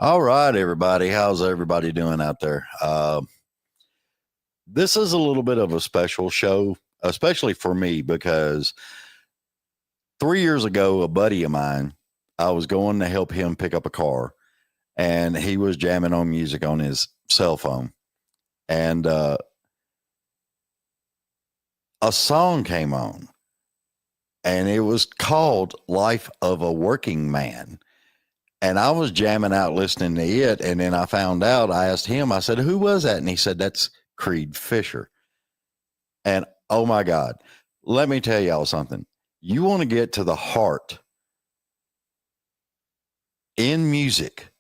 All right, everybody. How's everybody doing out there? This is a little bit of a special show, especially for me, because 3 years ago, a buddy of mine, I was going to help him pick up a car, and he was jamming on music on his cell phone. And a song came on, and it was called Life of a Working Man. And I was jamming out listening to it. And then I found out, I asked him, I said, who was that? And he said, that's Creed Fisher. And oh my God, let me tell y'all something. You want to get to the heart in music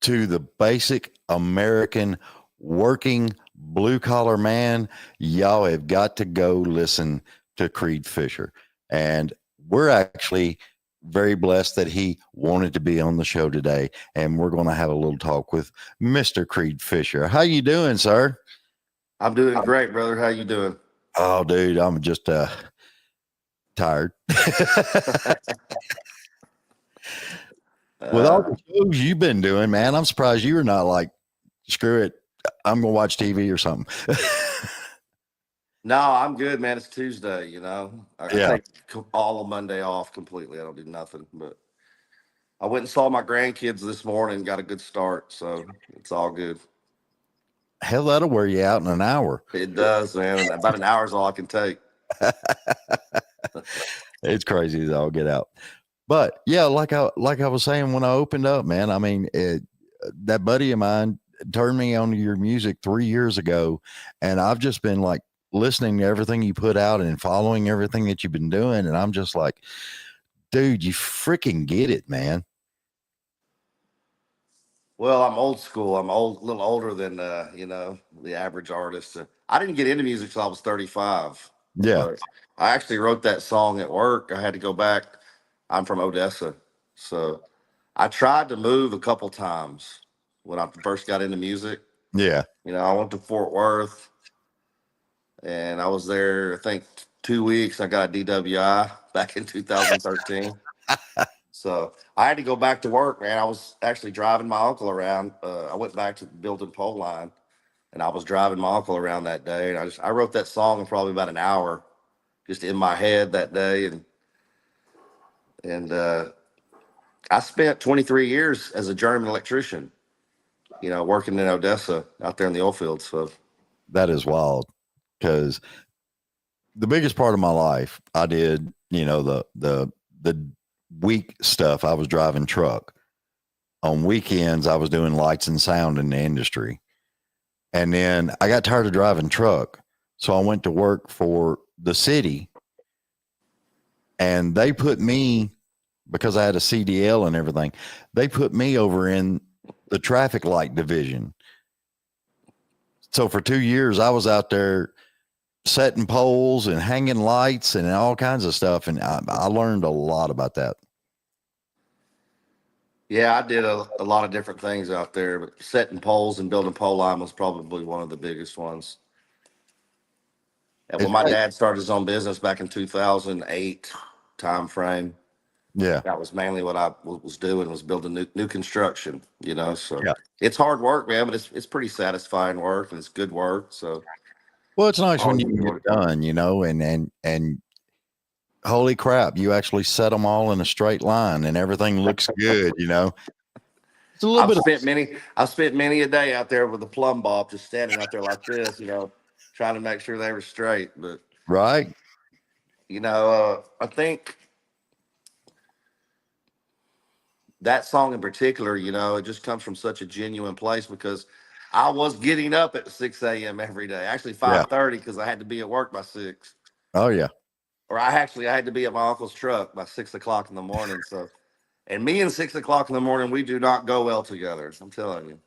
to the basic American working blue collar man, y'all have got to go listen to Creed Fisher. And we're actually very blessed that he wanted to be on the show today. And we're going to have a little talk with Mr. Creed Fisher. How you doing, sir? I'm doing great, brother. How you doing? Oh, dude, I'm just tired. With all the shows you've been doing, man, I'm surprised you were not like, screw it, I'm gonna watch TV or something. No, I'm good, man. It's Tuesday. I Yeah. take all of Monday off completely. I don't do nothing. But I went and saw my grandkids this morning. Got a good start, so it's all good. Hell, that'll wear you out in an hour. It does, man. About an hour is all I can take. It's crazy as all get out. But yeah, like I was saying when I opened up, man. I mean, that buddy of mine turned me on to your music 3 years ago, and I've just been like listening to everything you put out and following everything that you've been doing, and I'm just like, dude, you freaking get it, man. Well, I'm old school. I'm a little older than the average artist. I didn't get into music till I was 35. Yeah. But I actually wrote that song at work. I had to go back. I'm from Odessa, so I tried to move a couple times when I first got into music. Yeah. I went to Fort Worth and I was there, I think, 2 weeks. I got a DWI back in 2013. So I had to go back to work, man. I was actually driving my uncle around. I went back to building pole line and I was driving my uncle around that day. And I wrote that song in probably about an hour just in my head that day. And I spent 23 years as a journeyman electrician, working in Odessa out there in the oil fields. So That is wild, because the biggest part of my life I did, the week stuff. I was driving truck. On weekends I was doing lights and sound in the industry. And then I got tired of driving truck. So I went to work for the city, and they put me, because I had a CDL and everything, they put me over in the traffic light division. So for 2 years I was out there setting poles and hanging lights and all kinds of stuff. And I learned a lot about that. yeah, I did a lot of different things out there, but setting poles and building pole line was probably one of the biggest ones. And when It's my like, dad started his own business back in 2008 time frame, yeah, that was mainly what I was doing, was building new construction, so yeah. it's hard work, man, but it's pretty satisfying work and it's good work. So Well, it's nice when always you can get enjoyed it it. done, and holy crap, you actually set them all in a straight line and everything looks good. It's a little I've bit of, spent many I've spent many a day out there with a plumb bob just standing out there like this, trying to make sure they were straight. But right. I think that song in particular, it just comes from such a genuine place because I was getting up at 6 a.m. every day. Actually Yeah. 5:30 because I had to be at work by 6. Oh yeah. Or I had to be at my uncle's truck by 6 o'clock in the morning. So, and me and 6 o'clock in the morning, we do not go well together. I'm telling you.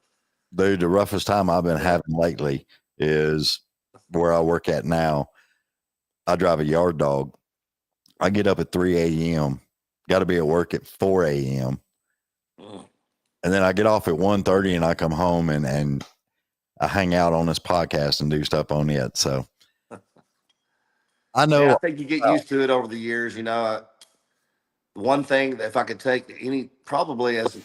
Dude, the roughest time I've been Yeah. having lately is where I work at now. I drive a yard dog. I get up at 3 a.m. Got to be at work at 4 a.m. Mm. And then I get off at 1:30 and I come home and I hang out on this podcast and do stuff on it. So I Yeah, I know. think you get used to it over the years. One thing that if I could take any, probably as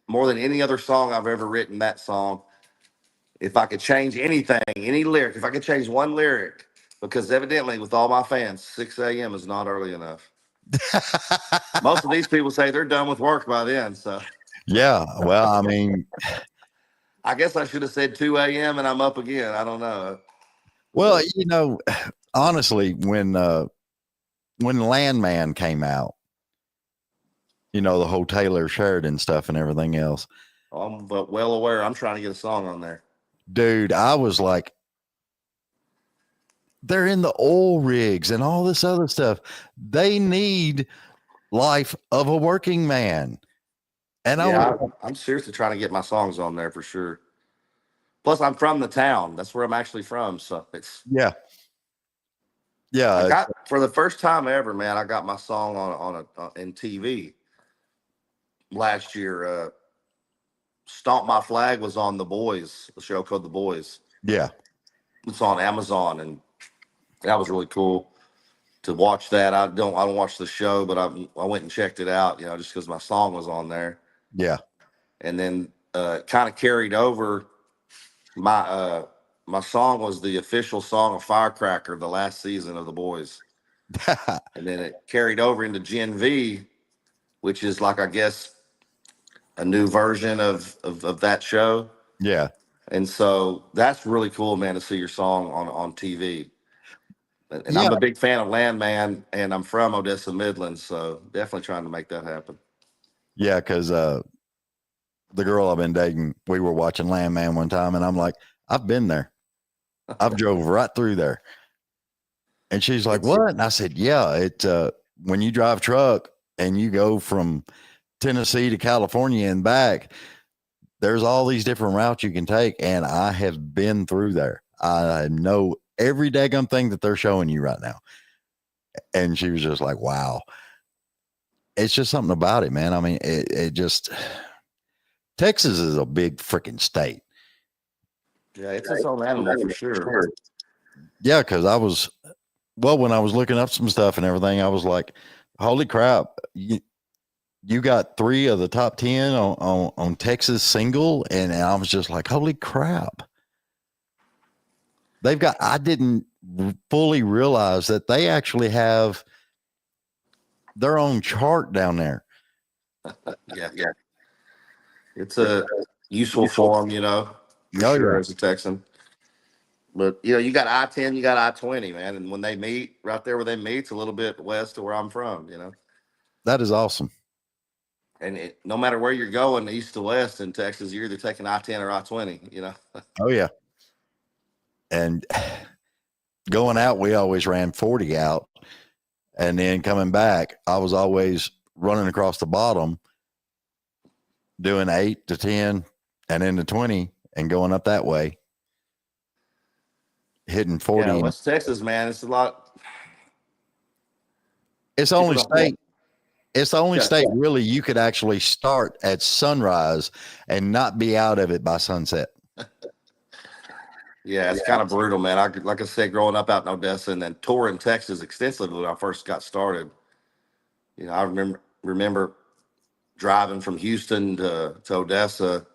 more than any other song I've ever written, that song. If I could change anything, any lyric, if I could change one lyric, because evidently with all my fans, 6 a.m. is not early enough. Most of these people say they're done with work by then. So Yeah. Well, I mean, I guess I should have said 2 a.m. and I'm up again. I don't know. well, But honestly, when Landman came out, the whole Taylor Sheridan stuff and everything else, I'm but well aware I'm trying to get a song on there. dude, I was like, they're in the oil rigs and all this other stuff. They need life of a working man. And I Yeah, was, I'm seriously trying to get my songs on there for sure. Plus, I'm from the town. That's where I'm actually from. So yeah, I yeah, got for the first time ever, man. I got my song in TV last year. Stomp My Flag was on The Boys, the show called The Boys. yeah, It's on Amazon, and that was really cool to watch that. I don't watch the show, but I went and checked it out, just because my song was on there. yeah. And then kind of carried over my my song was the official song of Firecracker, the last season of The Boys. And then it carried over into Gen V, which is like, I guess, a new version of that show. Yeah. And so that's really cool, man, to see your song on TV. And Yeah. I'm a big fan of Landman, and I'm from Odessa, Midlands, so definitely trying to make that happen. Yeah. Cause, the girl I've been dating, we were watching Landman one time and I'm like, I've been there. I've drove right through there. And she's like, It's what? And I said, yeah, when you drive truck and you go from Tennessee to California and back, there's all these different routes you can take. And I have been through there. I know every daggum thing that they're showing you right now. And she was just like, wow. It's just something about it, man. I mean, it just, Texas is a big freaking state. yeah, it's its own animal for sure. Yeah. Cause when I was looking up some stuff and everything, I was like, holy crap. You got 3 of the top 10 on Texas single. And I was just like, holy crap. I didn't fully realize that they actually have their own chart down there. Yeah, it's a useful form, for Oh, sure yeah. as a Texan. But you got I-10, you got I-20, man, and when they meet, right there where they meet, it's a little bit west of where I'm from. That is awesome. And no matter where you're going, east to west in Texas, you're either taking I-10 or I-20. Oh, yeah. And going out, we always ran 40 out. And then coming back, I was always running across the bottom, doing 8 to 10 and into 20 and going up that way, hitting 40. Yeah, West Texas, man, it's a lot. It's the People only don't. state. It's the only Yeah. state really you could actually start at sunrise and not be out of it by sunset. Yeah, it's kind of brutal, man. Like I said, growing up out in Odessa and then touring Texas extensively when I first got started. I remember driving from Houston to Odessa,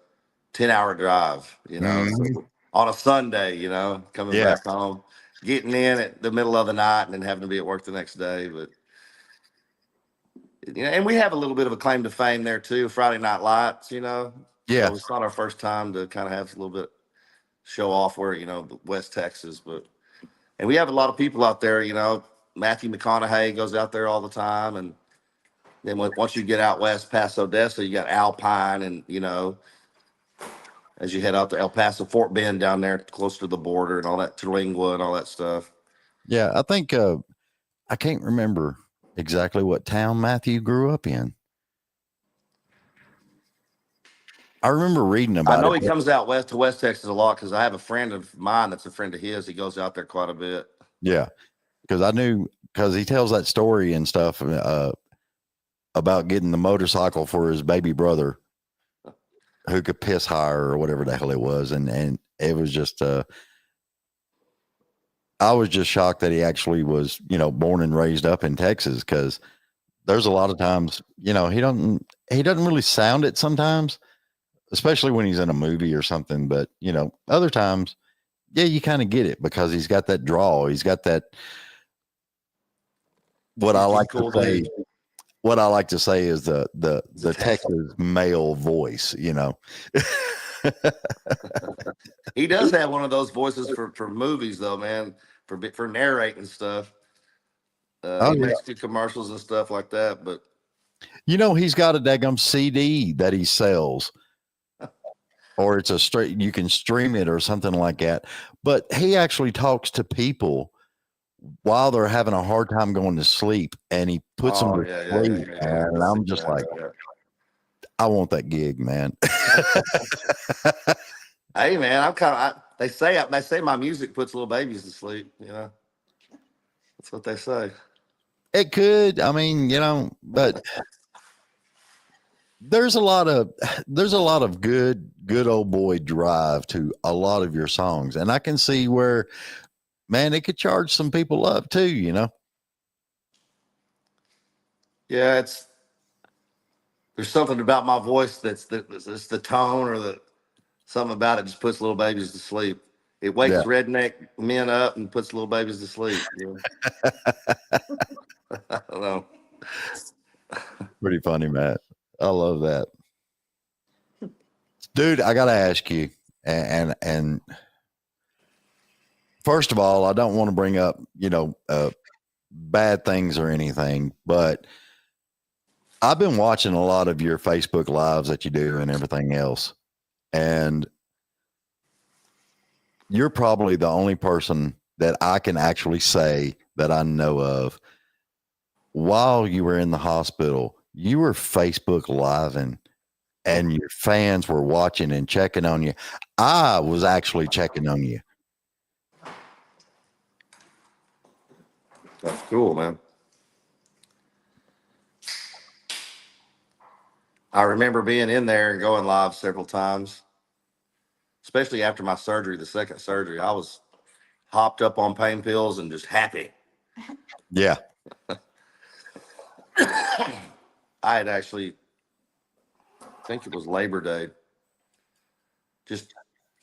10-hour drive. Mhm. On a Sunday. Coming Yeah. back home, getting in at the middle of the night, and then having to be at work the next day. But and we have a little bit of a claim to fame there too. Friday Night Lights. Yeah. So it's not our first time to kind of have a little bit show off where West Texas, and we have a lot of people out there. Matthew McConaughey goes out there all the time, and then once you get out west past Odessa, you got Alpine, and as you head out to El Paso, Fort Bend down there, close to the border, and all that Terlingua and all that stuff. Yeah. I think I can't remember exactly what town Matthew grew up in. I remember reading I about know it. he comes out west to West Texas a lot because I have a friend of mine that's a friend of his. He goes out there quite a bit. Yeah. Because he tells that story and stuff about getting the motorcycle for his baby brother who could piss higher or whatever the hell it was. And it was just, I was just shocked that he actually was, born and raised up in Texas. Cause there's a lot of times, he doesn't really sound it sometimes, especially when he's in a movie or something. But other times, yeah, you kind of get it because he's got that drawl. He's got that what I He's like to cool, say. dude. What I like to say is the He's a the Texas male voice. He does have one of those voices for movies, though, man, for narrating stuff. Oh He yeah. makes good commercials and stuff like that. But He's got a daggum CD that he sells, or it's a straight, you can stream it or something like that. But he actually talks to people while they're having a hard time going to sleep, and he puts them oh to yeah, yeah, yeah, sleep. yeah, yeah. And I've I'm seen just like, that. I want that gig, man. Hey, man, I'm kind of. They say my music puts little babies to sleep. That's what they say. It could, I mean, but there's a lot of good old boy drive to a lot of your songs, and I can see where, man, it could charge some people up too. Yeah, there's something about my voice it's the tone or the something about it just puts little babies to sleep. It Yeah, wakes redneck men up and puts little babies to sleep. I don't know. pretty funny, Matt. I love that, dude. I gotta ask you, and first of all, I don't want to bring up bad things or anything, but I've been watching a lot of your Facebook lives that you do and everything else, and you're probably the only person that I can actually say that I know of. While you were in the hospital, you were Facebook living and your fans were watching and checking on you. I was actually checking on you. That's cool, man. I remember being in there and going live several times, especially after my surgery, the second surgery. I was hopped up on pain pills and just happy. Yeah. I had actually, I think it was Labor Day. Just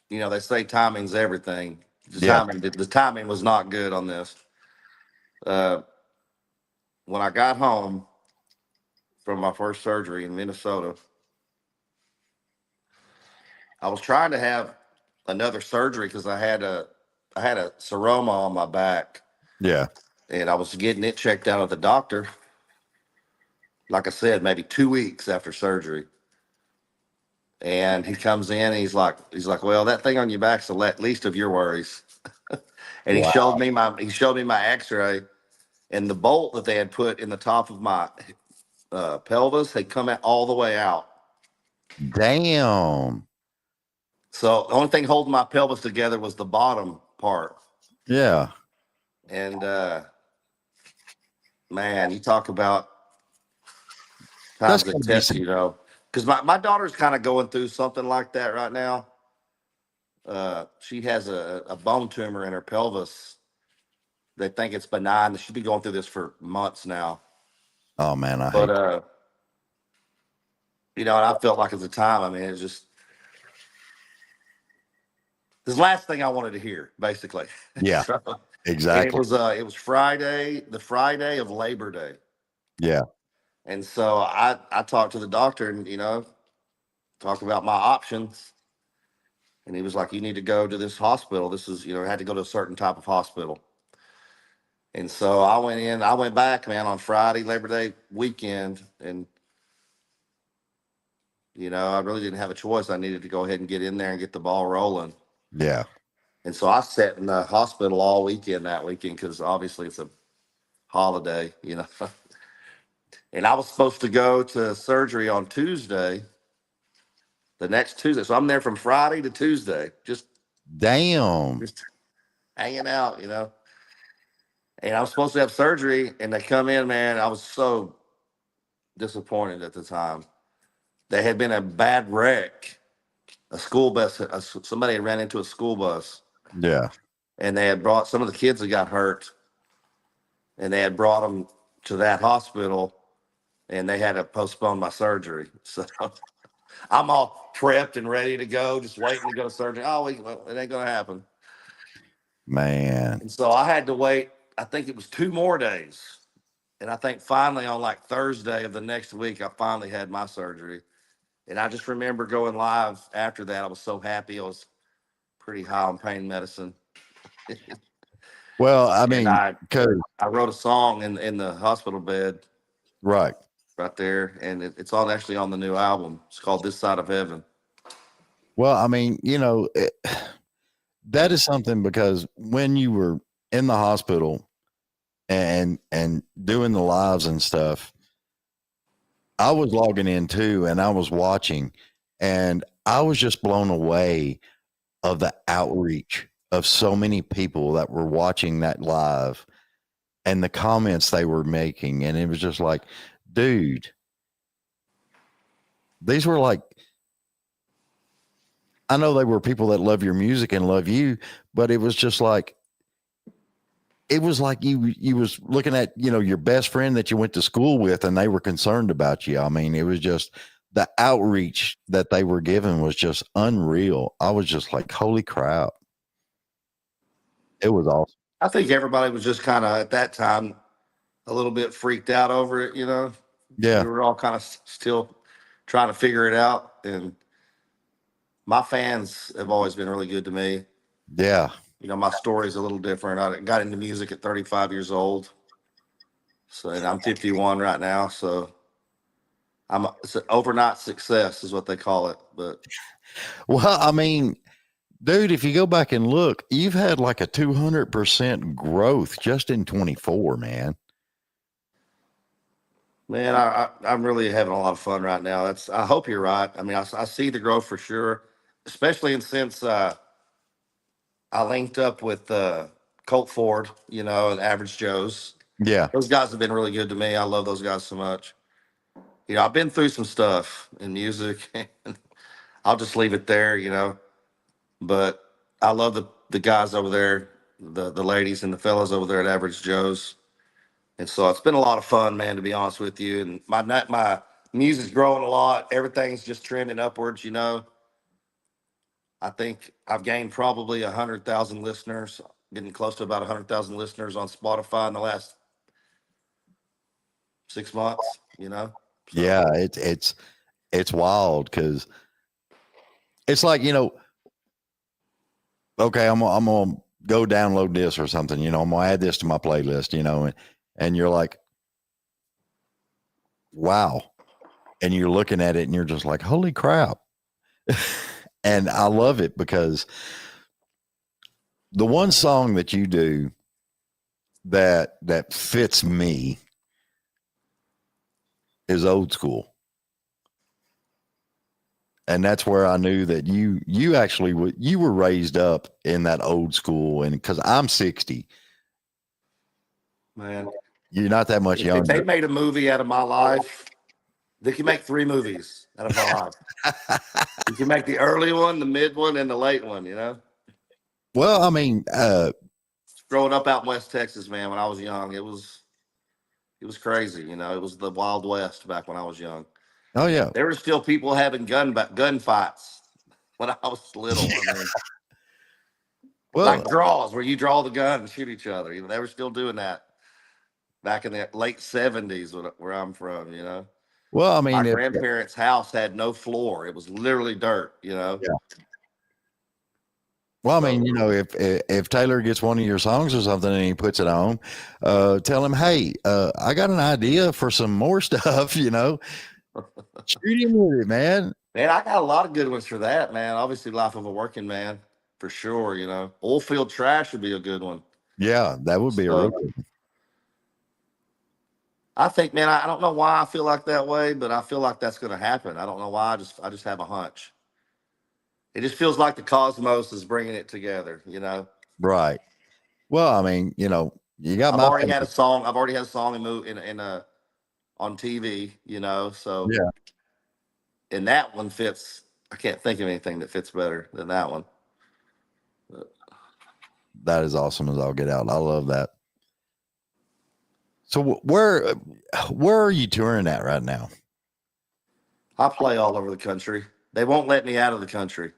they say timing's everything. Yeah. The timing was not good on this. Uh, when I got home from my first surgery in Minnesota, I was trying to have another surgery because I had a seroma on my back, Yeah. and I was getting it checked out at the doctor. Like I said, maybe 2 weeks after surgery, and he comes in and he's like, well, that thing on your back's the least of your worries. And he Wow. showed me my X-ray, and the bolt that they had put in the top of my pelvis had come out all the way out. Damn. So the only thing holding my pelvis together was the bottom part. Yeah. And man, you talk about That's times that gonna be test some. you, because my daughter's kind of going through something like that right now. She has a bone tumor in her pelvis. They think it's benign. She's been going through this for months now. Oh man, I But hate. and I felt like at the time, I mean, it's just the last thing I wanted to hear, basically. Yeah. So, and Exactly. it was Friday, the Friday of Labor Day. Yeah. And so I talked to the doctor and talk about my options. And he was like, you need to go to this hospital. This is, I had to go to a certain type of hospital. And so I went back, man, on Friday, Labor Day weekend. And, I really didn't have a choice. I needed to go ahead and get in there and get the ball rolling. Yeah. And so I sat in the hospital all weekend that weekend because obviously it's a holiday. And I was supposed to go to surgery on Tuesday, the next Tuesday. So I'm there from Friday to Tuesday, Damn. just hanging out. And I was supposed to have surgery, and they come in, man. I was so disappointed at the time. They had been a bad wreck. A school bus, somebody had ran into a school bus, Yeah. and they had brought some of the kids that got hurt, and they had brought them to that hospital, and they had to postpone my surgery. So I'm all prepped and ready to go, just waiting to go to surgery. Oh, well, it ain't gonna happen. Man. And so I had to wait. I think it was 2 more days, and I think finally on like Thursday of the next week, I finally had my surgery. And I just remember going live after that. I was so happy. I was pretty high on pain medicine, Well, I and mean, because I wrote a song in the hospital bed right. right there, and it's on actually on the new album. It's called "This Side of Heaven." Well, I mean, that is something because when you were in the hospital and doing the lives and stuff, I was logging in too and I was watching and I was just blown away of the outreach of so many people that were watching that live and the comments they were making. And it was just like, dude, these were like, I know they were people that love your music and love you, but it was just like, it was like you was looking at, your best friend that you went to school with and they were concerned about you. I mean, it was just the outreach that they were given was just unreal. I was just like, holy crap. It was awesome. I think everybody was just kind of at that time a little bit freaked out over it. We Yeah. were all kind of still trying to figure it out, and my fans have always been really good to me. Yeah. My story's a little different. I got into music at 35 years old. So, and I'm 51 right now. So it's an overnight success is what they call it. But Well, I mean, dude, if you go back and look, you've had like a 200% growth just in 24, man. man, I'm really having a lot of fun right now. I hope you're right. I mean, I see the growth for sure, especially since I linked up with Colt Ford, and Average Joe's. Yeah. Those guys have been really good to me. I love those guys so much. I've been through some stuff in music, and I'll just leave it there. But I love the guys over there, the ladies and the fellas over there at Average Joe's, and so it's been a lot of fun, man. To be honest with you, and my music's growing a lot. Everything's just trending upwards. I think I've gained probably 100,000 listeners, getting close to about 100,000 listeners on Spotify in the last 6 months. So Yeah. It's wild because it's like, okay, I'm gonna go download this or something, I'm gonna add this to my playlist, and you're like, wow. And you're looking at it and you're just like, holy crap. And I love it because the one song that you do that fits me is Old School. And that's where I knew that you actually you were raised up in that old school. And because I'm 60, man, you're not that much if they younger. made a movie out of my life, they can make 3 movies out of my life. You can make the early one, the mid one, and the late one. Well, I mean, Growing up out in West Texas, man, when I was young, it was crazy. It was the Wild West back when I was young. oh yeah. There were still people having gun fights when I was little. I mean, Well, like draws where you draw the gun and shoot each other. They were still doing that back in the late 70s where I'm from. well, I My mean, if grandparents' house had no floor; it was literally dirt. yeah. Well, I mean, So if Taylor gets one of your songs or something and he puts it on, tell him, hey, I got an idea for some more stuff. Shoot him with it, man. man, I got a lot of good ones for that, man. Obviously, Life of a Working Man, for sure. Oilfield Trash would be a good one. Yeah, that would be a real So good one. I think, man, I don't know why I feel like that way, but I feel like that's going to happen. I don't know why. I just have a hunch. It just feels like the cosmos is bringing it together. Right. Well, I mean, you got I've my already had a favorite. song. I've already had a song in on TV. So Yeah, and that one fits. I can't think of anything that fits better than that one. that is awesome as I'll get out. I love that. So where are you touring at right now? I play all over the country. They won't let me out of the country,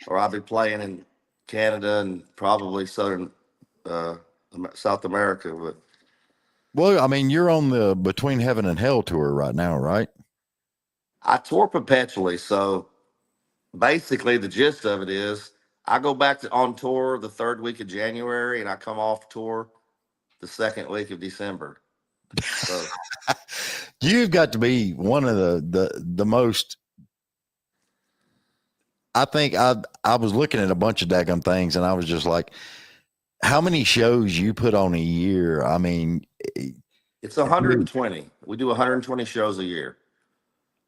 or I'll be playing in Canada and probably uh, South America. But Well, I mean, you're on the Between Heaven and Hell tour right now, right? I tour perpetually. So basically, the gist of it is I go back to on tour the third week of January, and I come off tour the second week of December. So You've got to be one of the most. I think I was looking at a bunch of daggum things, and I was just like, how many shows you put on a year? I mean, it's 120. We do 120 shows a year.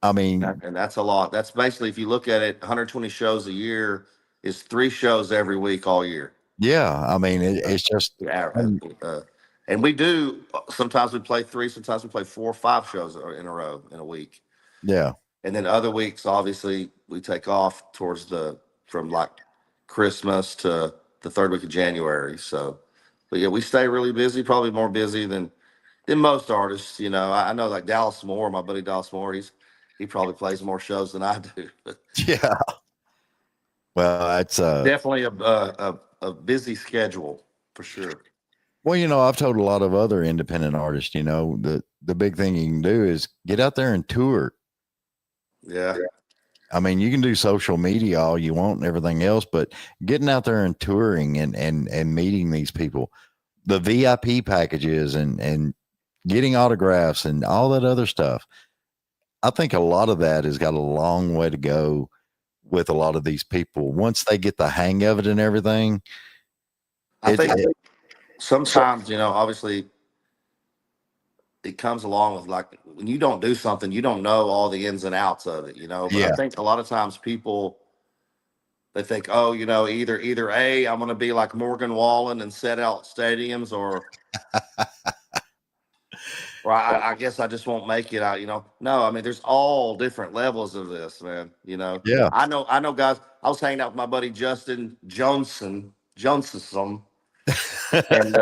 I mean, And that's a lot. That's basically, if you look at it, 120 shows a year is 3 shows every week all year. yeah. I mean, it's just, Yeah, um, and we do. Sometimes we play 3. Sometimes we play 4 or 5 shows in a row in a week. yeah, And then other weeks, obviously, we take off towards from like Christmas to the third week of January. So, but yeah, we stay really busy. Probably more busy than most artists. You know, I know like Dallas Moore, my buddy Dallas Moore. He probably plays more shows than I do. But yeah. Well, that's definitely a busy schedule for sure. well, I've told a lot of other independent artists, the big thing you can do is get out there and tour. Yeah, I mean, you can do social media all you want and everything else, but getting out there and touring and meeting these people, the VIP packages and getting autographs and all that other stuff. I think a lot of that has got a long way to go with a lot of these people. Once they get the hang of it and everything, I it, think it sometimes obviously it comes along with like when you don't do something, you don't know all the ins and outs of it. But I yeah, think a lot of times people they think, oh, either A, I'm going to be like Morgan Wallen and set out stadiums, or I guess I just won't make it out. No, I mean, there's all different levels of this, man. yeah. I know, guys. I was hanging out with my buddy Justin Johnson, and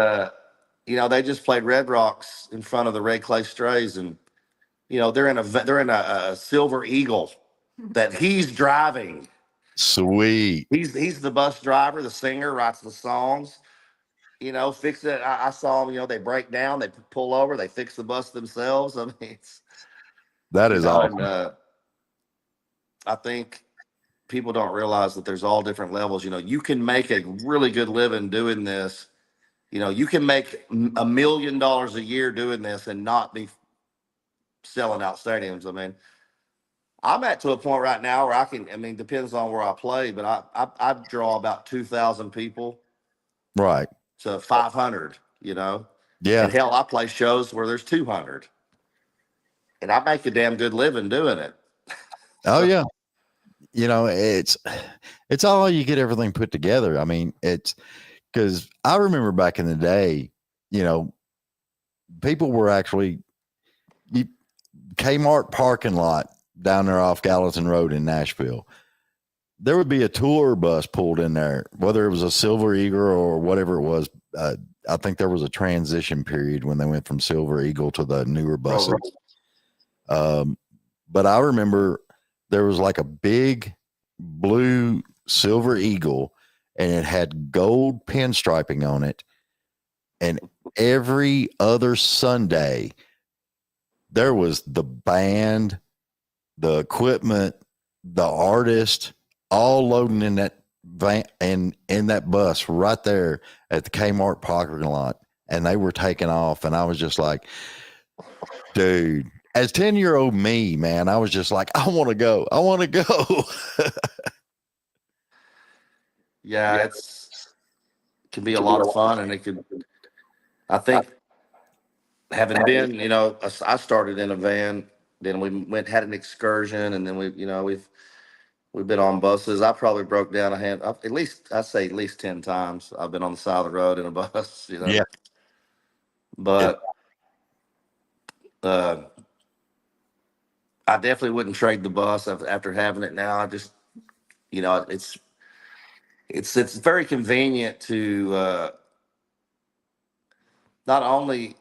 they just played Red Rocks in front of the Red Clay Strays, and they're in a Silver Eagle that he's driving. Sweet. He's the bus driver, the singer, writes the songs. Fix it. I saw them. They break down, they pull over, they fix the bus themselves. I mean, it's That is and awesome. I think people don't realize that there's all different levels. You can make a really good living doing this. You can make $1 million a year doing this and not be selling out stadiums. I mean, I'm at to a point right now where I can. I mean, depends on where I play, but I draw about 2,000 people Right. to 500. Yeah. And hell, I play shows where there's 200, and I make a damn good living doing it. Oh So yeah. It's all you get everything put together. I mean, it's because I remember back in the day, you know, people were actually you, Kmart parking lot down there off Gallatin Road in Nashville. There would be a tour bus pulled in there, whether it was a Silver Eagle or whatever it was. I think there was a transition period when they went from Silver Eagle to the newer buses. right. But I remember there was like a big blue Silver Eagle and it had gold pinstriping on it. And every other Sunday, there was the band, the equipment, the artist, all loading in that van and in that bus right there at the Kmart parking lot. And they were taking off. And I was just like, dude, as 10-year-old me, man, I was just like, I want to go. I want to go. Yeah, it can be a lot of fun, and it could. I think having been, I started in a van, then we had an excursion, and then we've been on buses. I probably broke down at least I say at least 10 times. I've been on the side of the road in a bus, Yeah. It, But uh, I definitely wouldn't trade the bus after having it now. I just, it's very convenient to not only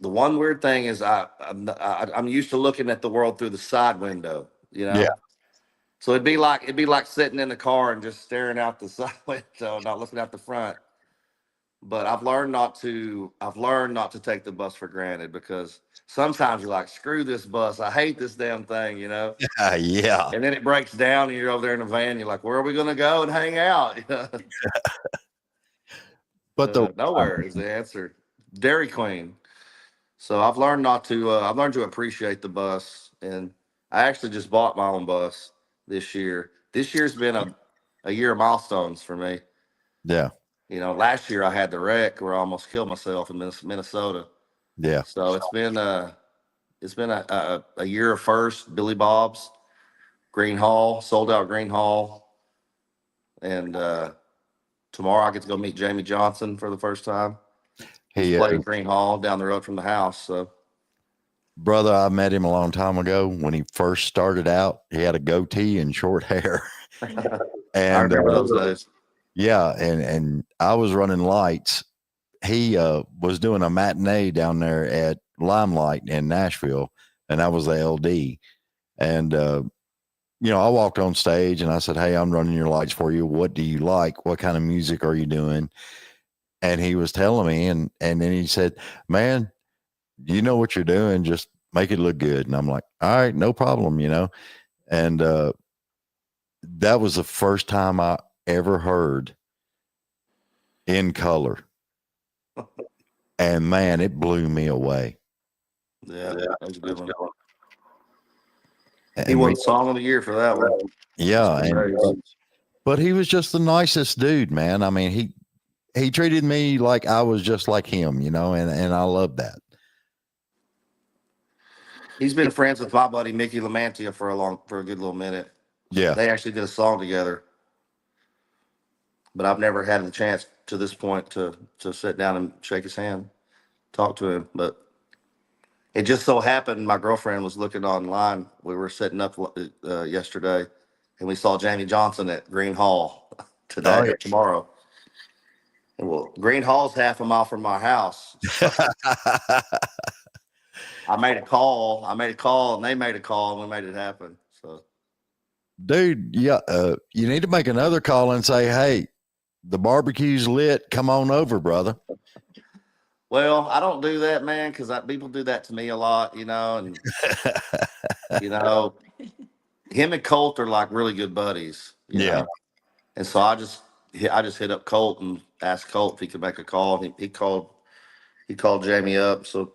the one weird thing is I'm used to looking at the world through the side window, you Yeah. know. So it'd be like sitting in the car and just staring out the side window, not looking out the front. But I've learned not to take the bus for granted, because sometimes you're like, screw this bus, I hate this damn thing, you know. Yeah. And then it breaks down and you're over there in the van, you're like, where are we gonna go and hang out? But the Nowhere is the answer. Dairy Queen. So I've learned to appreciate the bus, and I actually just bought my own bus this year. This year's been a year of milestones for me. yeah. Last year I had the wreck where I almost killed myself in Minnesota. Yeah. So it's been a year of first. Billy Bob's, Green Hall, sold out Green Hall, and tomorrow I get to go meet Jamie Johnson for the first time. He's He played Green Hall down the road from the house. So brother, I met him a long time ago when he first started out. He had a goatee and short hair. I And remember those days. yeah, and I was running lights. He was doing a matinee down there at Limelight in Nashville, and I was the LD. And I walked on stage and I said, "Hey, I'm running your lights for you. What do you like? What kind of music are you doing?" And he was telling me, and then he said, "Man, you know what you're doing. Just make it look good." And I'm like, "All right, no problem." And that was the first time I ever heard In Color. And man, it blew me away. Yeah, that was a good one. He And won Song of the Year for that one. yeah, That's and crazy. but he was just the nicest dude, man. I mean, he treated me like I was just like him, and I love that. He's been friends with my buddy Mickey Lamantia for a good little minute. Yeah. They actually did a song together, but I've never had the chance to this point to sit down and shake his hand, talk to him. But it just so happened my girlfriend was looking online. We were setting up yesterday, and we saw Jamie Johnson at Green Hall Oh today or tomorrow. And well, Green Hall's half a mile from my house. So yeah. I made a call. And they made a call, and we made it happen. So Dude, yeah, you need to make another call and say, "Hey, the barbecue's lit. Come on over, brother." well, I don't do that, man, because people do that to me a lot, and you know, him and Colt are like really good buddies, Yeah. and so I just hit up Colt and asked Colt if he could make a call. He called Jamie up. So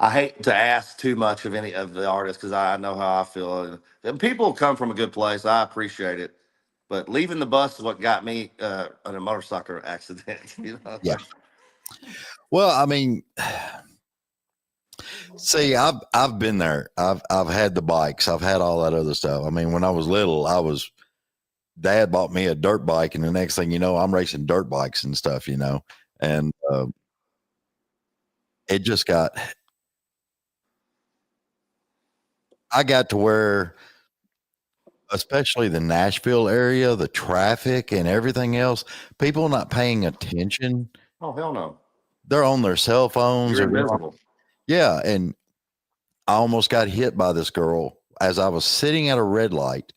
I hate to ask too much of any of the artists, because I know how I feel. And people come from a good place. I appreciate it. But leaving the bus is what got me in a motorcycle accident. Yeah. Well, I mean, see, I've been there. I've had the bikes. I've had all that other stuff. I mean, when I was little, Dad bought me a dirt bike, and the next thing you know, I'm racing dirt bikes and stuff. And it just I got to where, especially the Nashville area, the traffic and everything else, people not paying attention. Oh, hell no. They're on their cell phones You're or invisible. yeah. And I almost got hit by this girl as I was sitting at a red light.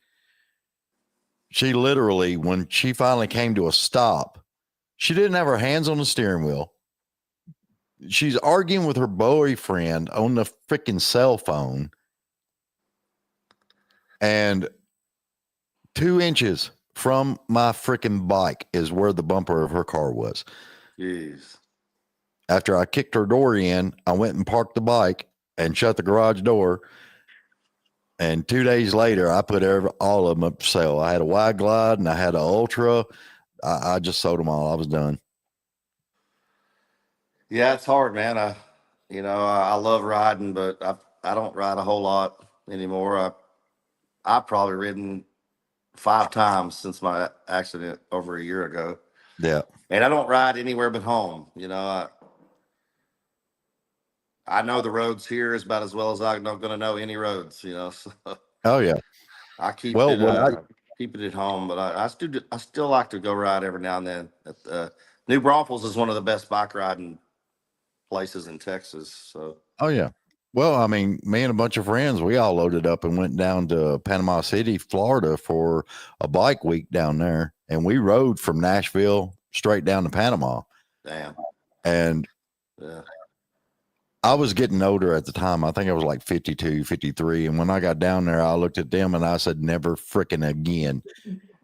She literally, when she finally came to a stop, she didn't have her hands on the steering wheel. She's arguing with her boyfriend on the freaking cell phone. And 2 inches from my freaking bike is where the bumper of her car was. Jeez. After I kicked her door in, I went and parked the bike and shut the garage door. And 2 days later, I put all of them up for sale. I had a wide glide and I had an ultra. I just sold them all. I was done. Yeah, it's hard, man. I love riding, but I don't ride a whole lot anymore. I've probably ridden 5 times since my accident over a year ago, Yeah. and I don't ride anywhere but home. I know the roads here is about as well as I'm going to know any roads. So Oh yeah. I keep Well, it at home, but I still like to go ride every now and then. New Braunfels is one of the best bike riding places in Texas. So Oh yeah. Well, I mean, me and a bunch of friends, we all loaded up and went down to Panama City, Florida for a bike week down there. And we rode from Nashville straight down to Panama. damn. And Yeah. I was getting older at the time. I think I was like 52, 53. And when I got down there, I looked at them and I said, never freaking again.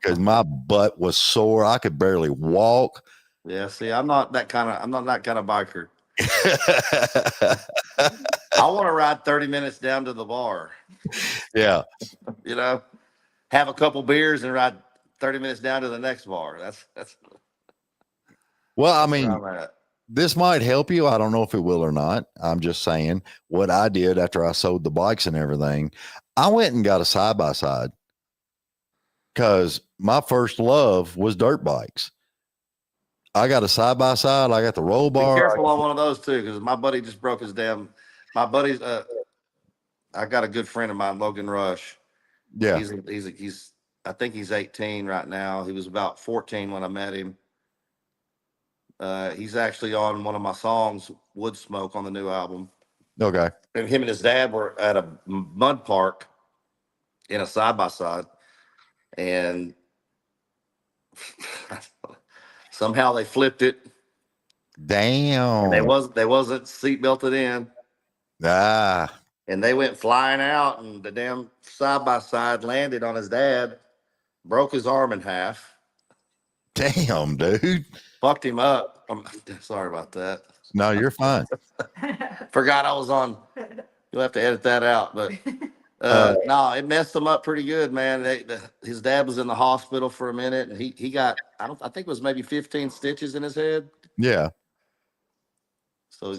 Because my butt was sore. I could barely walk. Yeah. See, I'm not that kind of biker. I want to ride 30 minutes down to the bar. Yeah. You know, have a couple beers and ride 30 minutes down to the next bar. That's Well, I where mean, I'm at. this might help you. I don't know if it will or not. I'm just saying what I did after I sold the bikes and everything. I went and got a side by side because my first love was dirt bikes. I got a side by side. I got the roll Be bar. careful on one of those too, because my buddy just broke his damn. My buddy's. I got a good friend of mine, Logan Rush. Yeah. He's. I think he's 18 right now. He was about 14 when I met him. He's actually on one of my songs, Wood Smoke, on the new album. Okay. And him and his dad were at a mud park in a side by side, and somehow they flipped it. Damn. And they wasn't seat belted in, Ah. and they went flying out, and the damn side by side landed on his dad, broke his arm in half, Damn, dude. fucked him up. I'm sorry about that. No, you're fine. Forgot I was on. You'll have to edit that out, but no, it messed him up pretty good, man. His dad was in the hospital for a minute, and he got I think it was maybe 15 stitches in his head. Yeah. So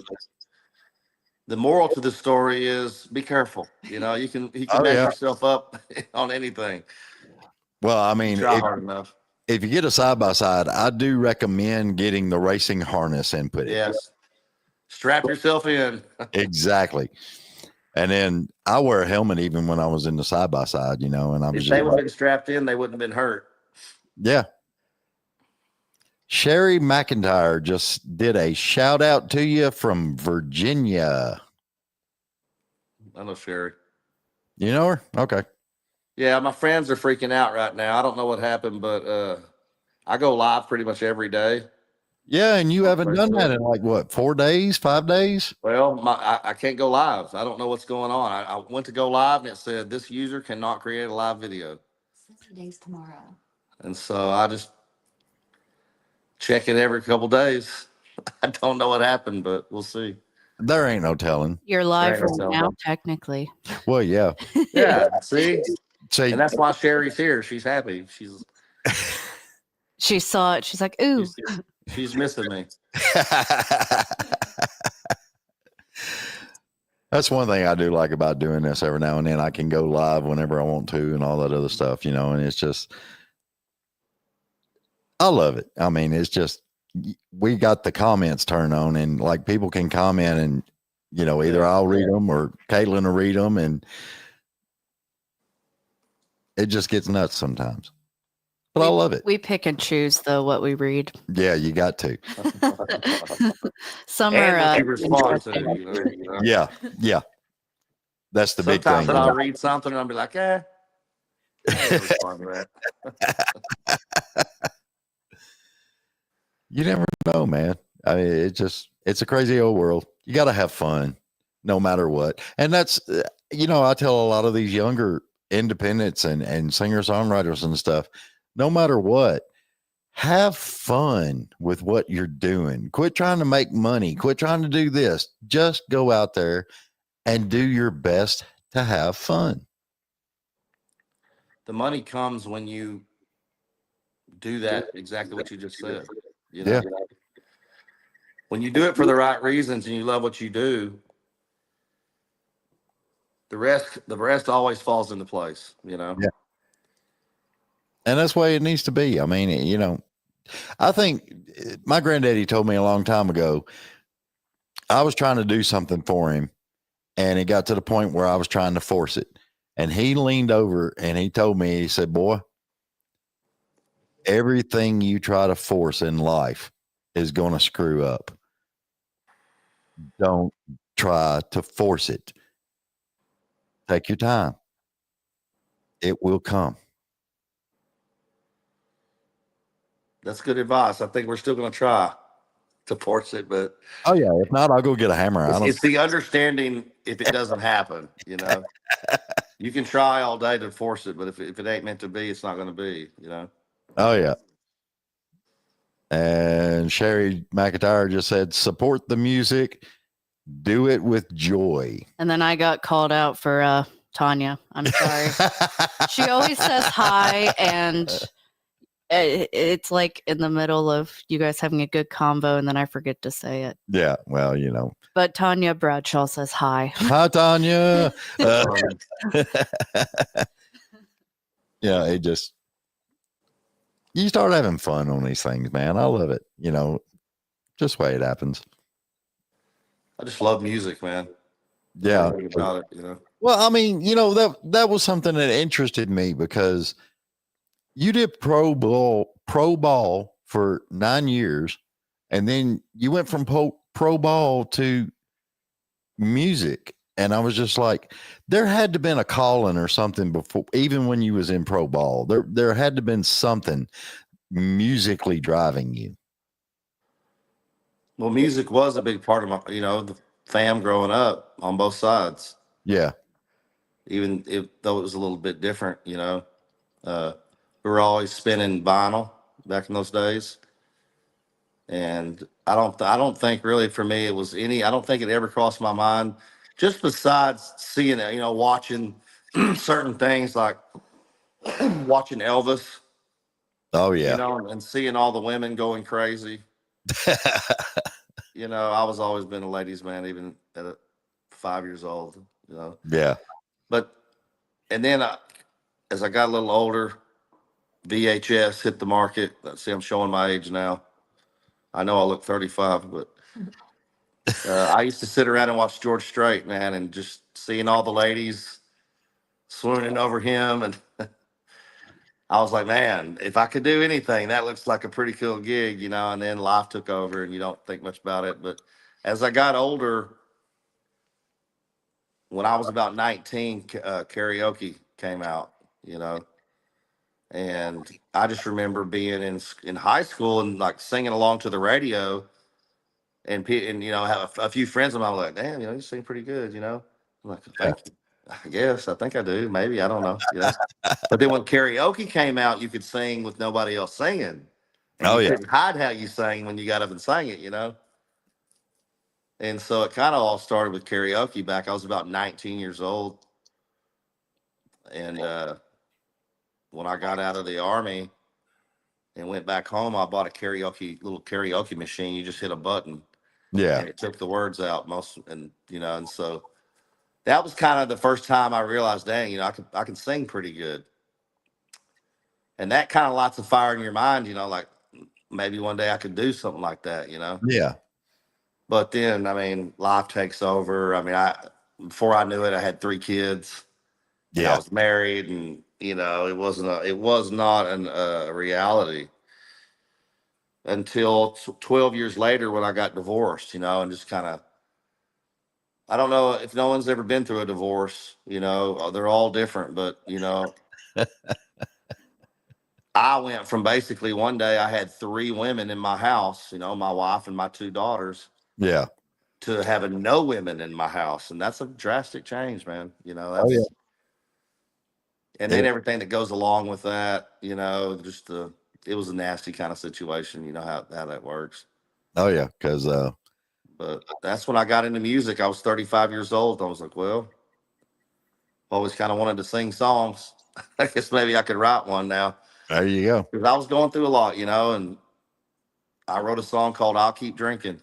the moral to the story is be careful. You know, you can Oh, mess yeah. yourself up on anything. Well, I mean, Try hard enough. if you get a side by side, I do recommend getting the racing harness and put it. Yes. Strap yourself in. Exactly. And then I wear a helmet even when I was in the side by side, you know, and I'm If just they would like, have been strapped in, they wouldn't have been hurt. yeah. Sherry McIntyre just did a shout out to you from Virginia. I know Sherry. You know her? Okay. Yeah, my friends are freaking out right now. I don't know what happened, but I go live pretty much every day. Yeah, and you haven't done that in like what, 4 days, 5 days? Well, I can't go live. I don't know what's going on. I went to go live and it said this user cannot create a live video. 60 days tomorrow. And so I just check it every couple days. I don't know what happened, but we'll see. There ain't no telling. You're live Right, right so- now, technically. Well, yeah. Yeah, see? See, And that's why Sherry's here. She's happy. She saw it. She's like, ooh. She's missing me. that's one thing I do like about doing this every now and then. I can go live whenever I want to and all that other stuff, you know, and it's just, I love it. I mean, it's just, we got the comments turned on and like people can comment and, you know, either I'll read them or Caitlin will read them, and it just gets nuts sometimes. But I love it. We pick and choose, though, what we read. Yeah, you got to. Some And what are you respond to, you know? Yeah, yeah. That's the big Sometimes thing. I'll read something and I'll be like, I don't respond to that. You never know, man. I mean, it's a crazy old world. You got to have fun no matter what. And that's, you know, I tell a lot of these younger independents and singer songwriters and stuff, no matter what, have fun with what you're doing. Quit trying to make money. Quit trying to do this. Just go out there and do your best to have fun. The money comes when you do that, exactly what you just said. You know? Yeah. When you do it for the right reasons and you love what you do, the rest always falls into place, you know? Yeah. And that's the way it needs to be. I mean, you know, I think my granddaddy told me a long time ago, I was trying to do something for him and it got to the point where I was trying to force it. And he leaned over and he told me, he said, boy, everything you try to force in life is going to screw up. Don't try to force it. Take your time. It will come. That's good advice. I think we're still going to try to force it, but Oh yeah. If not, I'll go get a hammer. I don't. it's the understanding if it doesn't happen. You can try all day to force it, but if it ain't meant to be, it's not going to be. Oh yeah. And Sherry McIntyre just said, support the music, do it with joy. And then I got called out for Tanya. I'm sorry. She always says hi, and it's like in the middle of you guys having a good convo, and then I forget to say it. Yeah, well, you know. But Tanya Bradshaw says hi. Hi, Tanya. Yeah, it just, you start having fun on these things, man. I love it. Just the way it happens. I just love music, man. Yeah. Everything about it. Well, I mean, that was something that interested me because you did pro ball for 9 years, and then you went from pro ball to music. And I was just like, there had to been a calling or something before, even when you was in pro ball, there had to been something musically driving you. Well, music was a big part of my, the fam growing up on both sides. Yeah. Even though it was a little bit different, we were always spinning vinyl back in those days. And I don't think really for me it was I don't think it ever crossed my mind, just besides seeing it, watching certain things like watching Elvis, Oh yeah. and seeing all the women going crazy. I was always been a ladies' man, even at 5 years old. Yeah. But and then as I got a little older, VHS hit the market. Let's see, I'm showing my age now. I know I look 35, but I used to sit around and watch George Strait, man, and just seeing all the ladies swooning over him. And I was like, man, if I could do anything, that looks like a pretty cool gig, And then life took over and you don't think much about it. But as I got older, when I was about 19, karaoke came out, and I just remember being in high school and like singing along to the radio, and have a few friends of mine were like, damn, you sing pretty good, I'm like, thank you. I guess I think I do, maybe, I don't know. But then when karaoke came out, you could sing with nobody else singing, and Oh you yeah. couldn't hide how you sang when you got up and sang it. And so it kind of all started with karaoke back. I was about 19 years old, and when I got out of the army and went back home, I bought a little karaoke machine. You just hit a button, Yeah. and it took the words out and so that was kind of the first time I realized, dang, I can sing pretty good, and that kind of lights a fire in your mind, like maybe one day I could do something like that. Yeah. But then, I mean, life takes over. I mean, before I knew it, I had 3 kids, and I Yeah. was married, and it was not a reality until 12 years later when I got divorced, and just kind of, I don't know if no one's ever been through a divorce, they're all different, but, I went from basically one day I had 3 women in my house, my wife and my 2 daughters, Yeah. to having no women in my house. And that's a drastic change, man. Oh yeah. And then everything that goes along with that, it was a nasty kind of situation, how that works. Oh yeah. Because But that's when I got into music. I was 35 years old. I was like, well, always kind of wanted to sing songs. I guess maybe I could write one now. there you go. Because I was going through a lot, and I wrote a song called I'll Keep Drinking.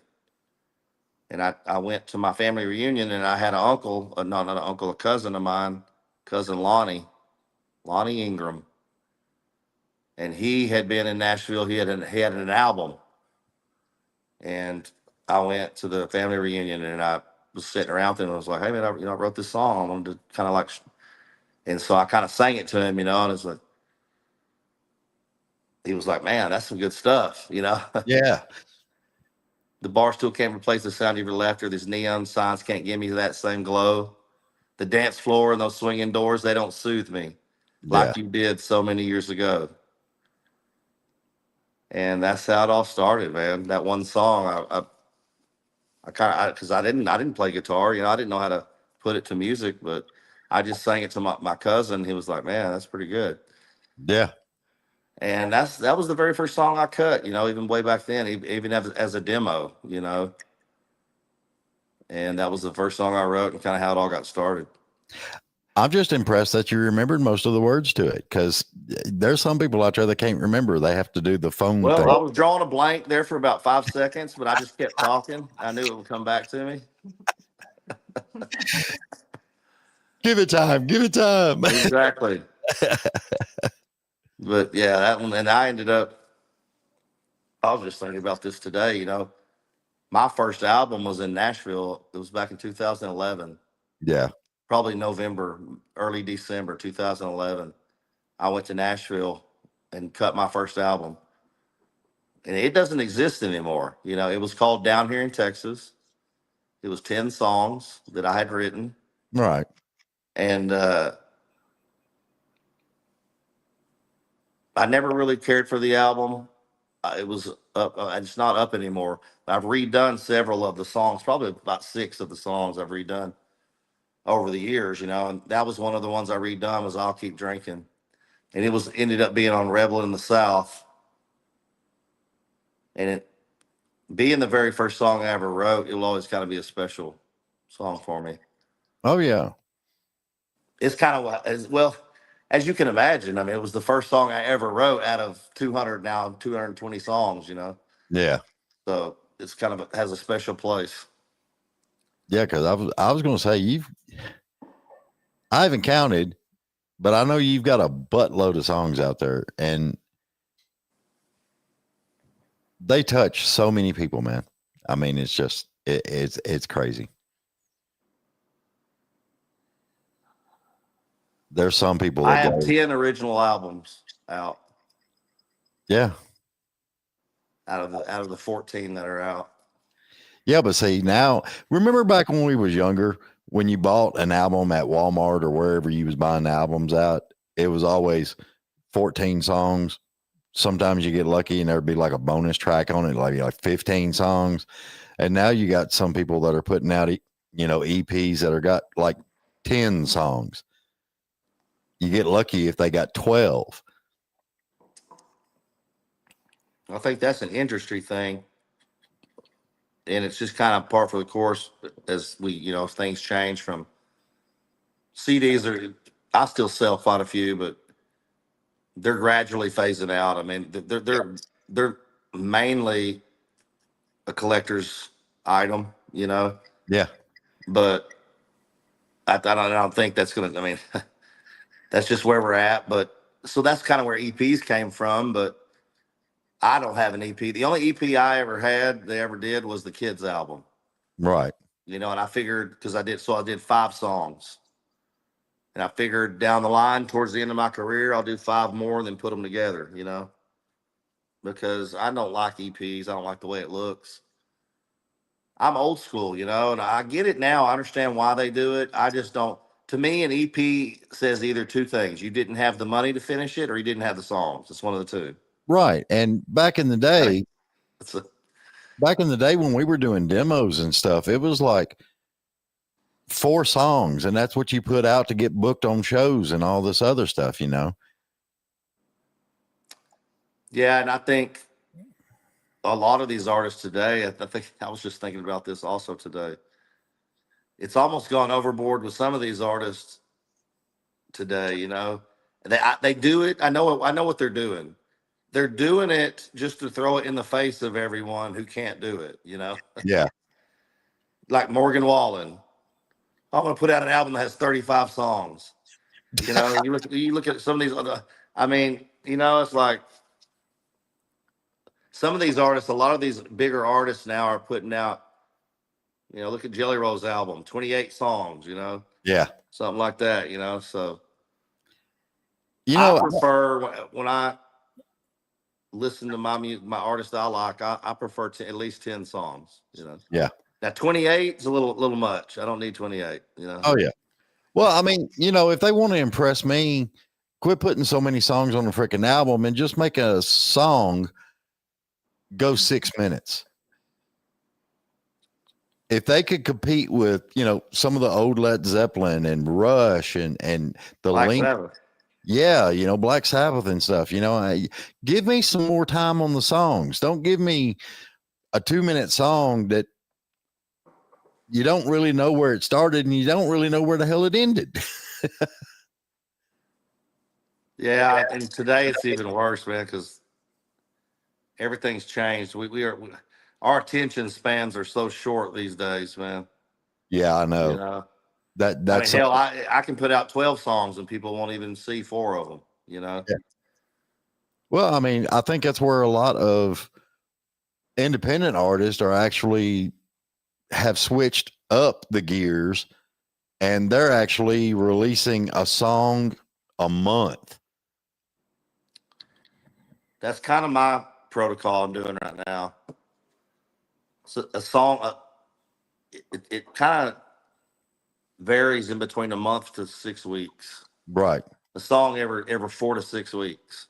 And I went to my family reunion, and I had an uncle, no, not an uncle, a cousin of mine, cousin Lonnie Ingram. And he had been in Nashville. He had an album. And I went to the family reunion, and I was sitting around with him, and I was like, hey, man, I wrote this song. I wanted to kind of like, and so I kind of sang it to him, and it's like, he was like, man, that's some good stuff. Yeah. The bar still can't replace the sound of your laughter. These neon signs can't give me that same glow. The dance floor and those swinging doors, they don't soothe me Yeah. like you did so many years ago. And that's how it all started, man. That one song, I kind of, because I didn't play guitar, you know, I didn't know how to put it to music, but I just sang it to my cousin. He was like, "Man, that's pretty good." Yeah. And that was the very first song I cut, you know, even way back then, even as a demo, you know. And that was the first song I wrote and kind of how it all got started. I'm just impressed that you remembered most of the words to it, because there's some people out there that can't remember. They have to do the phone Well, thing. I was drawing a blank there for about 5 seconds, but I just kept talking. I knew it would come back to me. Give it time. Give it time. Exactly. But yeah, that one, and I ended up, I was just thinking about this today, you know. My first album was in Nashville. It was back in 2011, Yeah. probably November, early December 2011. I went to Nashville and cut my first album. And it doesn't exist anymore. You know, it was called Down Here in Texas. It was 10 songs that I had written. Right. And I never really cared for the album. It was up, it's not up anymore. I've redone several of the songs, probably about 6 of the songs I've redone over the years, you know, and that was one of the ones I redone was I'll Keep Drinking. And it was ended up being on Rebel in the South. And it being the very first song I ever wrote, it will always kind of be a special song for me. Oh, yeah. It's kind of as well as you can imagine. I mean, it was the first song I ever wrote out of 200 now 220 songs, you know. Yeah. So it's kind of has a special place. Yeah. Because I was going to say, I haven't counted, but I know you've got a buttload of songs out there, and they touch so many people, man. I mean, it's just, it's crazy. There's some people I that have go, 10 original albums out yeah. out of the 14 that are out. Yeah. But see, now, remember back when we was younger, when you bought an album at Walmart or wherever you was buying albums out, it was always 14 songs. Sometimes you get lucky and there'd be like a bonus track on it, like 15 songs. And now you got some people that are putting out, EPs that are got like 10 songs. You get lucky if they got 12. I think that's an industry thing. And it's just kind of part for the course as we, you know, things change from CDs are, I still sell quite a few, but they're gradually phasing out. I mean, they're mainly a collector's item, you know, Yeah. but I don't think that's gonna. I mean, that's just where we're at. But so that's kind of where EPs came from. But I don't have an EP. The only EP I ever had, they ever did, was the Kids album. Right. You know, and I figured because I did 5 songs, and I figured down the line towards the end of my career, I'll do 5 more and then put them together. You know, because I don't like EPs. I don't like the way it looks. I'm old school, you know, and I get it now. I understand why they do it. I just don't. To me, an EP says either two things: you didn't have the money to finish it, or you didn't have the songs. It's one of the two. Right. And back in the I mean, day, it's a, when we were doing demos and stuff, it was like 4 songs, and that's what you put out to get booked on shows and all this other stuff, you know? yeah, and I think a lot of these artists today. I think I was just thinking about this also today. It's almost gone overboard with some of these artists today. You know, they do it. I know what they're doing. They're doing it just to throw it in the face of everyone who can't do it. You know, Yeah. like Morgan Wallen. I'm gonna put out an album that has 35 songs. You know, you look at some of these other. I mean, you know, it's like some of these artists. A lot of these bigger artists now are putting out. You know, look at Jelly Roll's album, 28 songs. You know, Yeah. something like that. You know, so You I know, prefer when I listen to my artist I like, I prefer at least 10 songs. Yeah. Now 28 is a little much. I don't need 28. Oh yeah. Well, I mean, if they want to impress me, quit putting so many songs on the freaking album and just make a song go 6 minutes. If they could compete with, some of the old Led Zeppelin and Rush and the Black Link, Sabbath. yeah, Black Sabbath and stuff, give me some more time on the songs. Don't give me a 2-minute song that you don't really know where it started and you don't really know where the hell it ended. Yeah, and today it's even worse, man, because everything's changed. Our attention spans are so short these days, man. Yeah, I know. You know, That's hell, I can put out 12 songs and people won't even see 4 of them. Yeah. Well, I mean, I think that's where a lot of independent artists are actually have switched up the gears and they're actually releasing a song a month. That's kind of my protocol I'm doing right now. So a song, it kind of varies in between a month to 6 weeks. Right. A song every 4 to 6 weeks,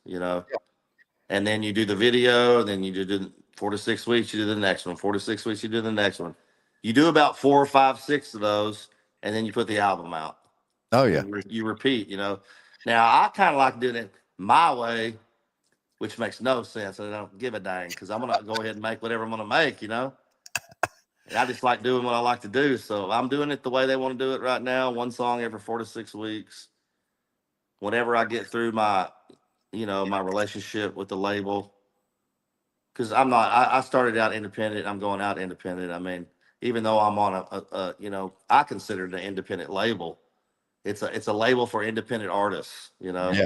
and then you do the video, and then you do 4 to 6 weeks, you do the next one. 4 to 6 weeks, you do the next one. You do about 4 or 5, 6 of those, and then you put the album out. Oh yeah. You repeat. Now I kind of like doing it my way, which makes no sense. I don't give a dang because I'm gonna go ahead and make whatever I'm gonna make. And I just like doing what I like to do. So I'm doing it the way they want to do it right now. One song every 4 to 6 weeks. Whenever I get through my relationship with the label, because I started out independent. I'm going out independent. I mean, even though I'm on I consider it an independent label. It's a label for independent artists. Yeah.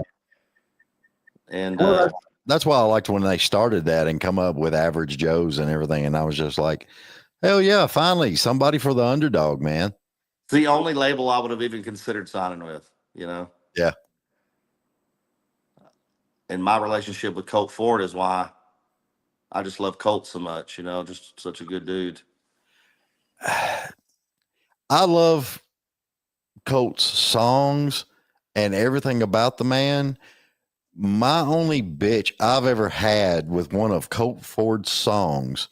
And Well, that's why I liked when they started that and come up with Average Joes and everything. And I was just like, hell yeah, finally somebody for the underdog, man. It's the only label I would have even considered signing with. Yeah. And my relationship with Colt Ford is why I just love Colt so much. Just such a good dude. I love Colt's songs and everything about the man. My only bitch I've ever had with one of Colt Ford's songs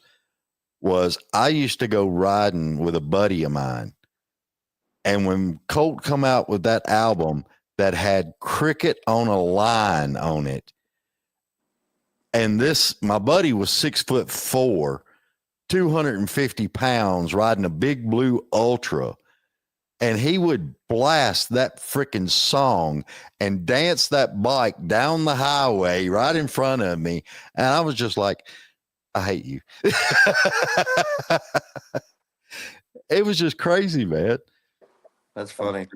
was I used to go riding with a buddy of mine. And when Colt come out with that album that had Cricket on a Line on it, and my buddy was 6'4", 250 pounds, riding a big blue Ultra, and he would blast that freaking song and dance that bike down the highway right in front of me. And I was just like, I hate you. It was just crazy, man. That's funny.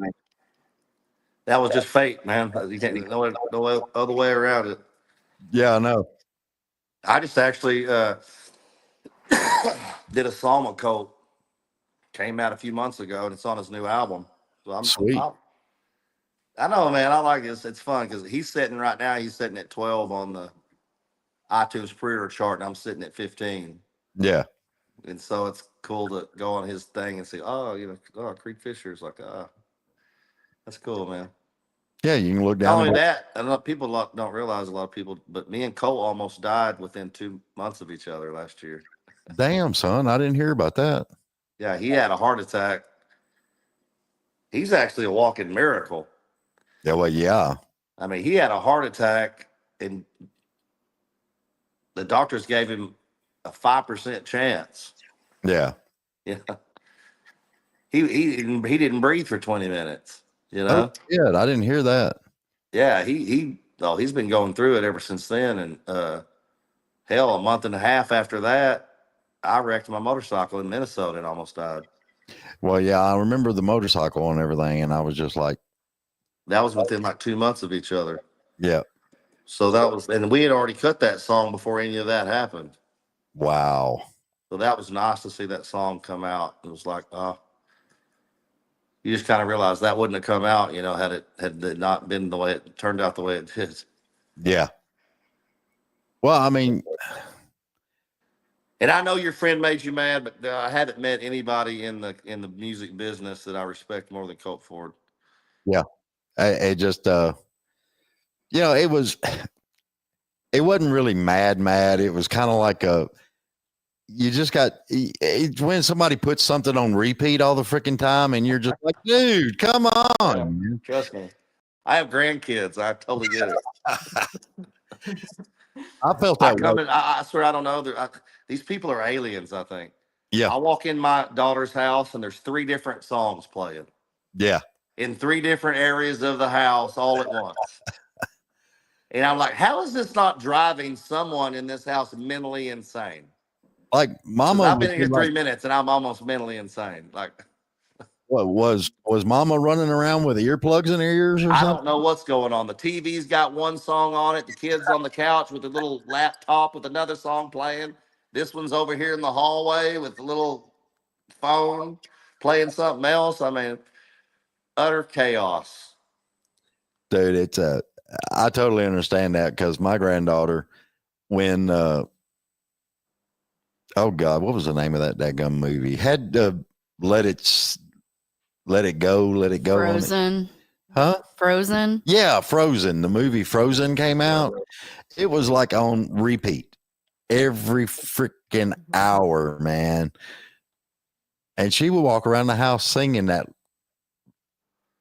That was just fate, man. You can't no other way around it. Yeah, I know. I just actually did a song with Colt. Came out a few months ago, and it's on his new album. So Sweet. I know, man. I like this. It's fun because he's sitting right now. He's sitting at 12 on the iTunes pre-order chart, and I'm sitting at 15. Yeah. And so it's cool to go on his thing and see, Creek Fisher's like, that's cool, man. Yeah, you can look Not down. only that, I know people don't realize, a lot of people, but me and Cole almost died within 2 months of each other last year. Damn, son, I didn't hear about that. Yeah, he had a heart attack. He's actually a walking miracle. Yeah, well, yeah. I mean, he had a heart attack, and the doctors gave him a 5% chance. Yeah. Yeah, he didn't breathe for 20 minutes. Oh, yeah, I didn't hear that. Yeah, he's been going through it ever since then, and hell, a month and a half after that, I wrecked my motorcycle in Minnesota and almost died. Well, yeah, I remember the motorcycle and everything, and I was just like, that was within like 2 months of each other. Yeah. So that was, and we had already cut that song before any of that happened. Wow. So that was nice to see that song come out. It was like, you just kind of realize that wouldn't have come out, had it not been the way it turned out the way it did. Yeah. Well, I mean, And I know your friend made you mad, but I haven't met anybody in the music business that I respect more than Colt Ford. yeah, it just, it was, it wasn't really mad. It was kind of like you just got, when somebody puts something on repeat all the freaking time and you're just like, dude, come on. Yeah, trust me. I have grandkids. I totally get it. I felt that way. I swear I don't know. These people are aliens, I think. Yeah. I walk in my daughter's house and there's 3 different songs playing Yeah. in 3 different areas of the house all at once. And I'm like, how is this not driving someone in this house mentally insane? Like 'Cause mama I've was been here like, 3 minutes and I'm almost mentally insane. Like, what was mama running around with earplugs in her ears or I something? don't know what's going on. The TV's got one song on it. The kid's on the couch with a little laptop with another song playing. This one's over here in the hallway with the little phone playing something else. I mean, utter chaos. Dude, I totally understand that because my granddaughter, when oh God, what was the name of that daggum movie? Had let it let it go, let it go. Frozen. Huh? Frozen. Yeah, Frozen. The movie Frozen came out. It was like on repeat every freaking hour, man. And she would walk around the house singing that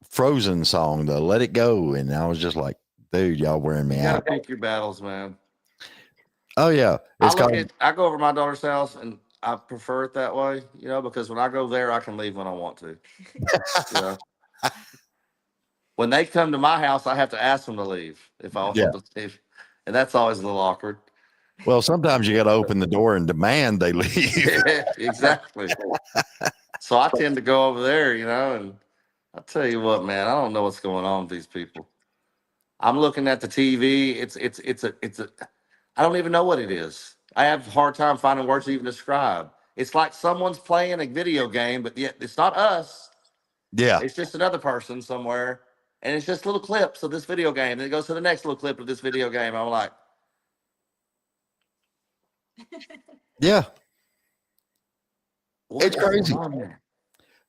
Frozen song, the Let It Go. And I was just like, dude, y'all wearing me You gotta out. pick your battles, man. Oh, yeah. I go over to my daughter's house and I prefer it that way, because when I go there, I can leave when I want to. When they come to my house, I have to ask them to leave if I want Yeah. them to leave. And that's always a little awkward. Well, sometimes you got to open the door and demand they leave. Yeah, exactly. So I tend to go over there, and I tell you what, man, I don't know what's going on with these people. I'm looking at the TV. I don't even know what it is. I have a hard time finding words to even describe. It's like someone's playing a video game, but yet it's not us. Yeah. It's just another person somewhere. And it's just little clips of this video game. And it goes to the next little clip of this video game. I'm like, Yeah. what It's is going crazy. on there?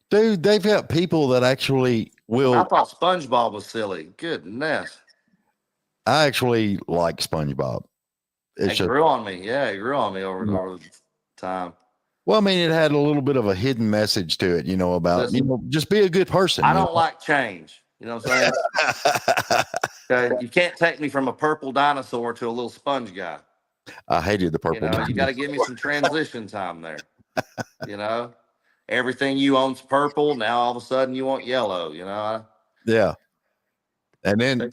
Dude, they've got people that actually will. I thought SpongeBob was silly. Goodness. I actually like SpongeBob. It grew on me. Yeah, it grew on me over the time. Well, I mean, it had a little bit of a hidden message to it, about, Listen, just be a good person. I don't like change. You know what I'm saying? Okay, you can't take me from a purple dinosaur to a little sponge guy. I hated the purple. You got to give me some transition time there. Everything you own's purple. Now all of a sudden you want yellow. Yeah. And then,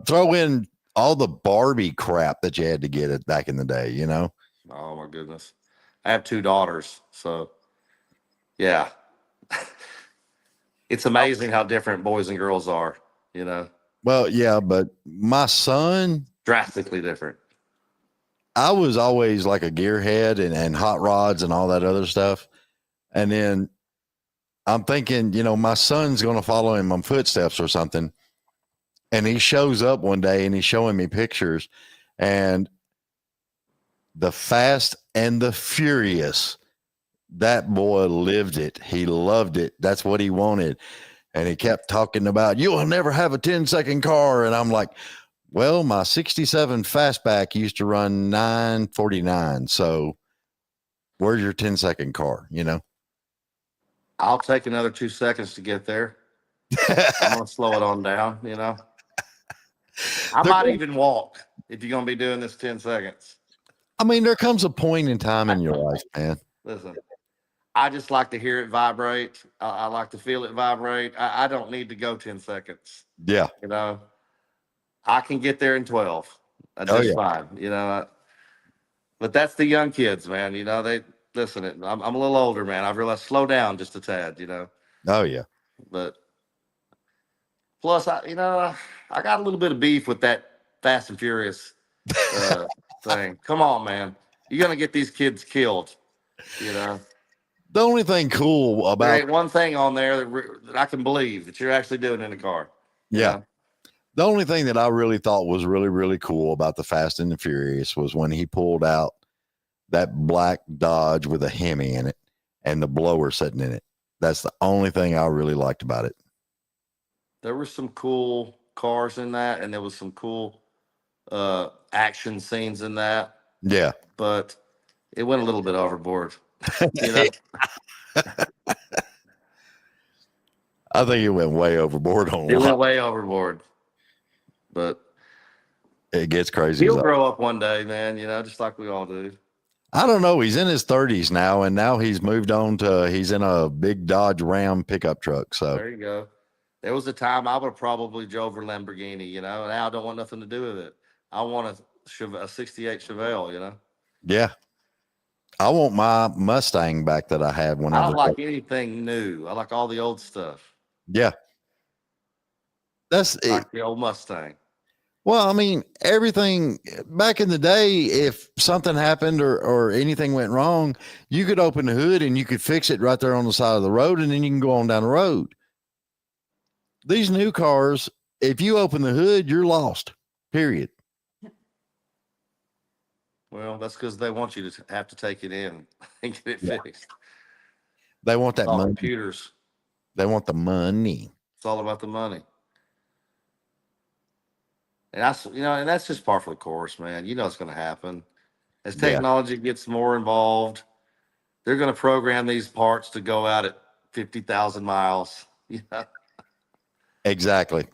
throw in all the Barbie crap that you had to get it back in the day, Oh my goodness. I have 2 daughters, so yeah. It's amazing how different boys and girls are, Well, yeah, but my son, drastically different. I was always like a gearhead and hot rods and all that other stuff. And then I'm thinking, my son's going to follow in my footsteps or something. And he shows up one day and he's showing me pictures, and the Fast and the Furious, that boy lived it. He loved it. That's what he wanted. And he kept talking about, you'll never have a 10-second car. And I'm like, well, my 67 fastback used to run 949. So where's your 10-second car? I'll take another 2 seconds to get there. I'm going to slow it on down, I might even walk if you're going to be doing this 10 seconds. I mean, there comes a point in time in your life, man. Listen, I just like to hear it vibrate. I like to feel it vibrate. I don't need to go 10 seconds. Yeah. I can get there in 12. Fine. But that's the young kids, man. They listen. I'm a little older, man. I've realized slow down just a tad. Oh yeah. But plus, I got a little bit of beef with that Fast and Furious thing. Come on, man. You're gonna get these kids killed. The only thing cool about there ain't one thing on there that I can believe that you're actually doing in the car. Yeah. The only thing that I really thought was really, really cool about the Fast and the Furious was when he pulled out that black Dodge with a Hemi in it and the blower sitting in it. That's the only thing I really liked about it. There were some cool cars in that, and there was some cool action scenes in that, Yeah. but it went a little bit overboard. You know, I think it went way overboard on it a went lot. way overboard. But It gets crazy. he'll grow up one day, man. You know, just like we all do. I don't know. He's in his 30s now, and now he's moved on to he's in a big Dodge Ram pickup truck. So There you go. There was a time I would have probably drove a Lamborghini, you know. Now I don't want nothing to do with it. I want a 68 Chevelle, you know. yeah, I want my Mustang back that I had I whenever. don't like anything new. I like all the old stuff. Yeah, that's it. Like the old Mustang. Well, I mean, everything back in the day, if something happened or anything went wrong, you could open the hood and you could fix it right there on the side of the road, and then you can go on down the road. These new cars, if you open the hood, you're lost. Period. Well, that's because they want you to have to take it in and get it Yeah. fixed. They want that All money. computers. They want the money. It's all about the money. And that's just par for the course, man. You know it's going to happen. As Yeah. technology gets more involved, they're going to program these parts to go out at 50,000 miles. You know? Exactly.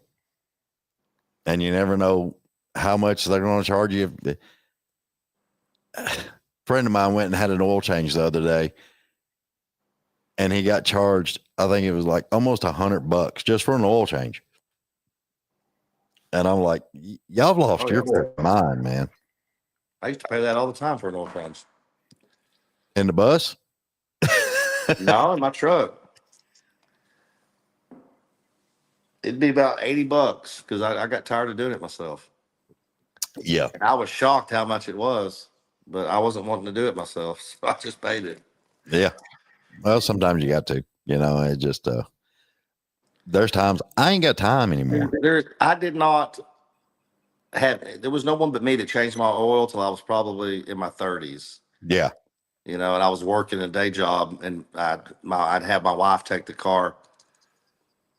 And you never know how much they're going to charge you. A friend of mine went and had an oil change the other day, and he got charged, I think it was like almost $100 just for an oil change. And I'm like, y'all have lost your mind, man. I used to pay that all the time for an oil change. In the bus? No, in my truck. It'd be about $80 because I got tired of doing it myself. Yeah. And I was shocked how much it was, but I wasn't wanting to do it myself, so I just paid it. Yeah. Well, sometimes you got to, it just, there's times I ain't got time anymore. There was no one but me to change my oil till I was probably in my 30s. Yeah. And I was working a day job, and I'd have my wife take the car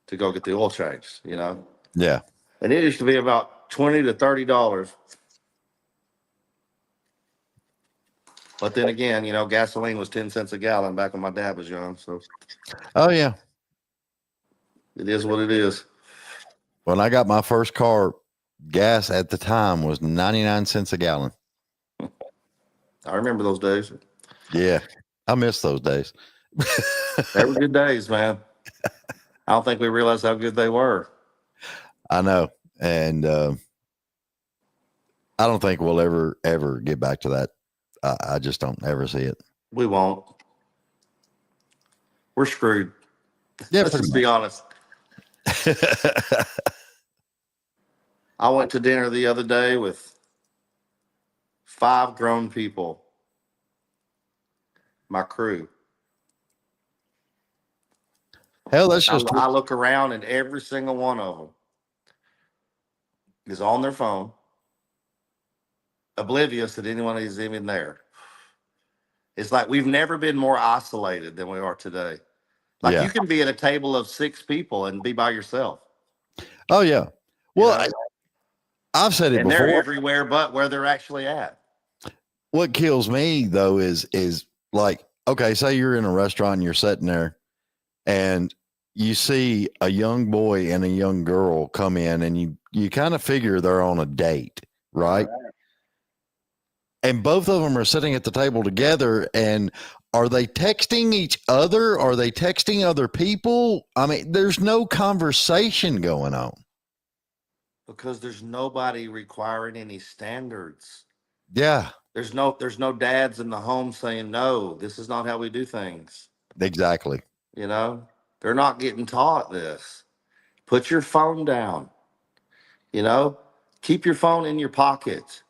to go get the oil changed, Yeah. And it used to be about $20 to $30. But then again, gasoline was 10 cents a gallon back when my dad was young. So Oh, yeah. it is what it is. When I got my first car, gas at the time was 99 cents a gallon. I remember those days. Yeah. I miss those days. They were good days, man. I don't think we realized how good they were. I know. And I don't think we'll ever get back to that. I just don't ever see it. We won't. We're screwed. Yeah, Let's just be honest. I went to dinner the other day with 5 grown people, my crew. Hell, that's just I look around and every single one of them is on their phone, oblivious that anyone is even there. It's like we've never been more isolated than we are today. Like Yeah. you can be at a table of 6 people and be by yourself. Oh, yeah. Well, I've said it And before. they're everywhere but where they're actually at. What kills me though is like, okay, say you're in a restaurant and you're sitting there and you see a young boy and a young girl come in, and you kind of figure they're on a date, right? And both of them are sitting at the table together, and are they texting each other? Are they texting other people? I mean, there's no conversation going on. Because there's nobody requiring any standards. Yeah. There's no dads in the home saying, no, this is not how we do things. Exactly. They're not getting taught this. Put your phone down. Keep your phone in your pocket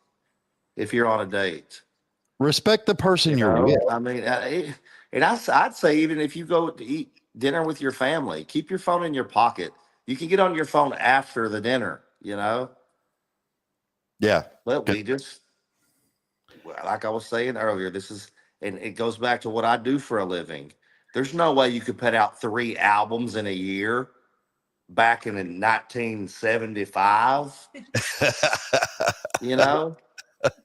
if you're on a date. Respect the person you're with. I mean, and I'd say even if you go to eat dinner with your family, keep your phone in your pocket. You can get on your phone after the dinner. you know. Yeah. But we just, well, like I was saying earlier, and it goes back to what I do for a living. There's no way you could put out 3 albums in a year back in 1975, you know. But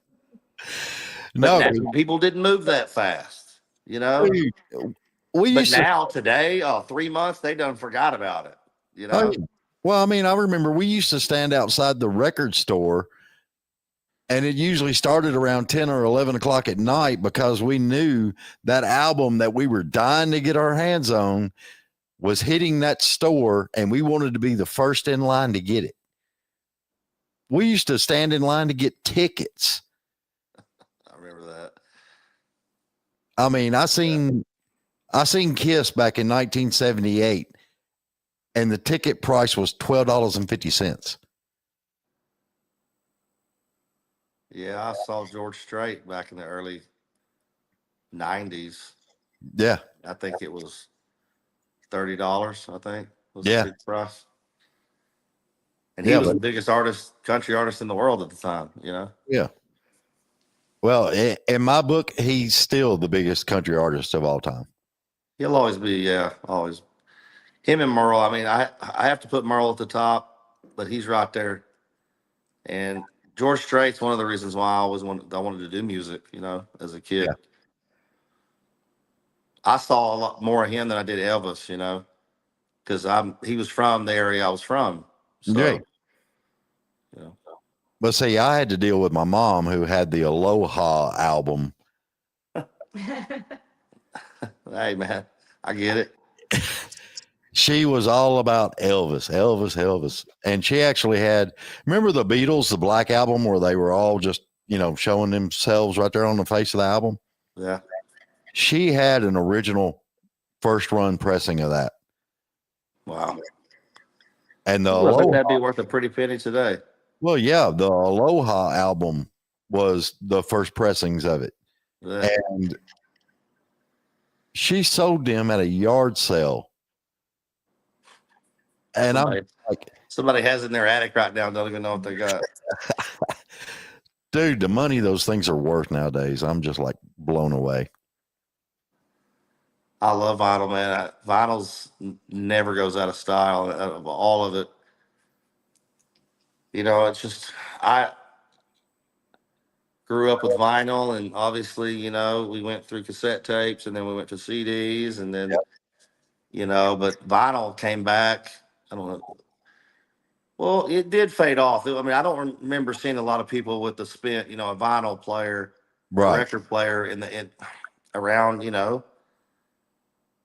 No, people didn't move that fast, you know. we, we But used to. now, today, 3 months, they done forgot about it, you Oh, know. yeah. Well, I mean, I remember we used to stand outside the record store, and it usually started around 10 or 11 o'clock at night because we knew that album that we were dying to get our hands on was hitting that store, and we wanted to be the first in line to get it. We used to stand in line to get tickets. I remember that. I mean, I seen Kiss back in 1978, and the ticket price was $12.50. Yeah, I saw George Strait back in the early 90s. Yeah, I think it was $30, I think, was the yeah, big price. And he yeah, was but the biggest country artist in the world at the time, you know? yeah. Well, in my book, he's still the biggest country artist of all time. He'll always be, yeah, always. Him and Merle, I mean, I have to put Merle at the top, but he's right there. And George Strait's one of the reasons why I wanted to do music, you know, as a kid. Yeah. I saw a lot more of him than I did Elvis, you know, because he was from the area I was from. Right. So, you know. But see, I had to deal with my mom who had the Aloha album. Hey, man, I get it. She was all about Elvis, Elvis, Elvis. And she actually had, remember the Beatles, the Black Album, where they were all just, showing themselves right there on the face of the album? Yeah. She had an original first run pressing of that. Wow. And the I think Aloha, that'd be worth a pretty penny today. well, yeah, the Aloha album was the first pressings of it. Yeah. And she sold them at a yard sale. And I'm like, somebody has it in their attic right now, don't even know what they got. dude, the money those things are worth nowadays, I'm just like blown away. I love vinyl, man. Vinyl's never goes out of style, out of all of it. You know, it's just, I grew up with vinyl, and obviously, you know, we went through cassette tapes, and then we went to CDs, and then, you know, but vinyl came back. I don't know. Well, it did fade off. I mean, I don't remember seeing a lot of people with a vinyl player, a Right. record player around, you know.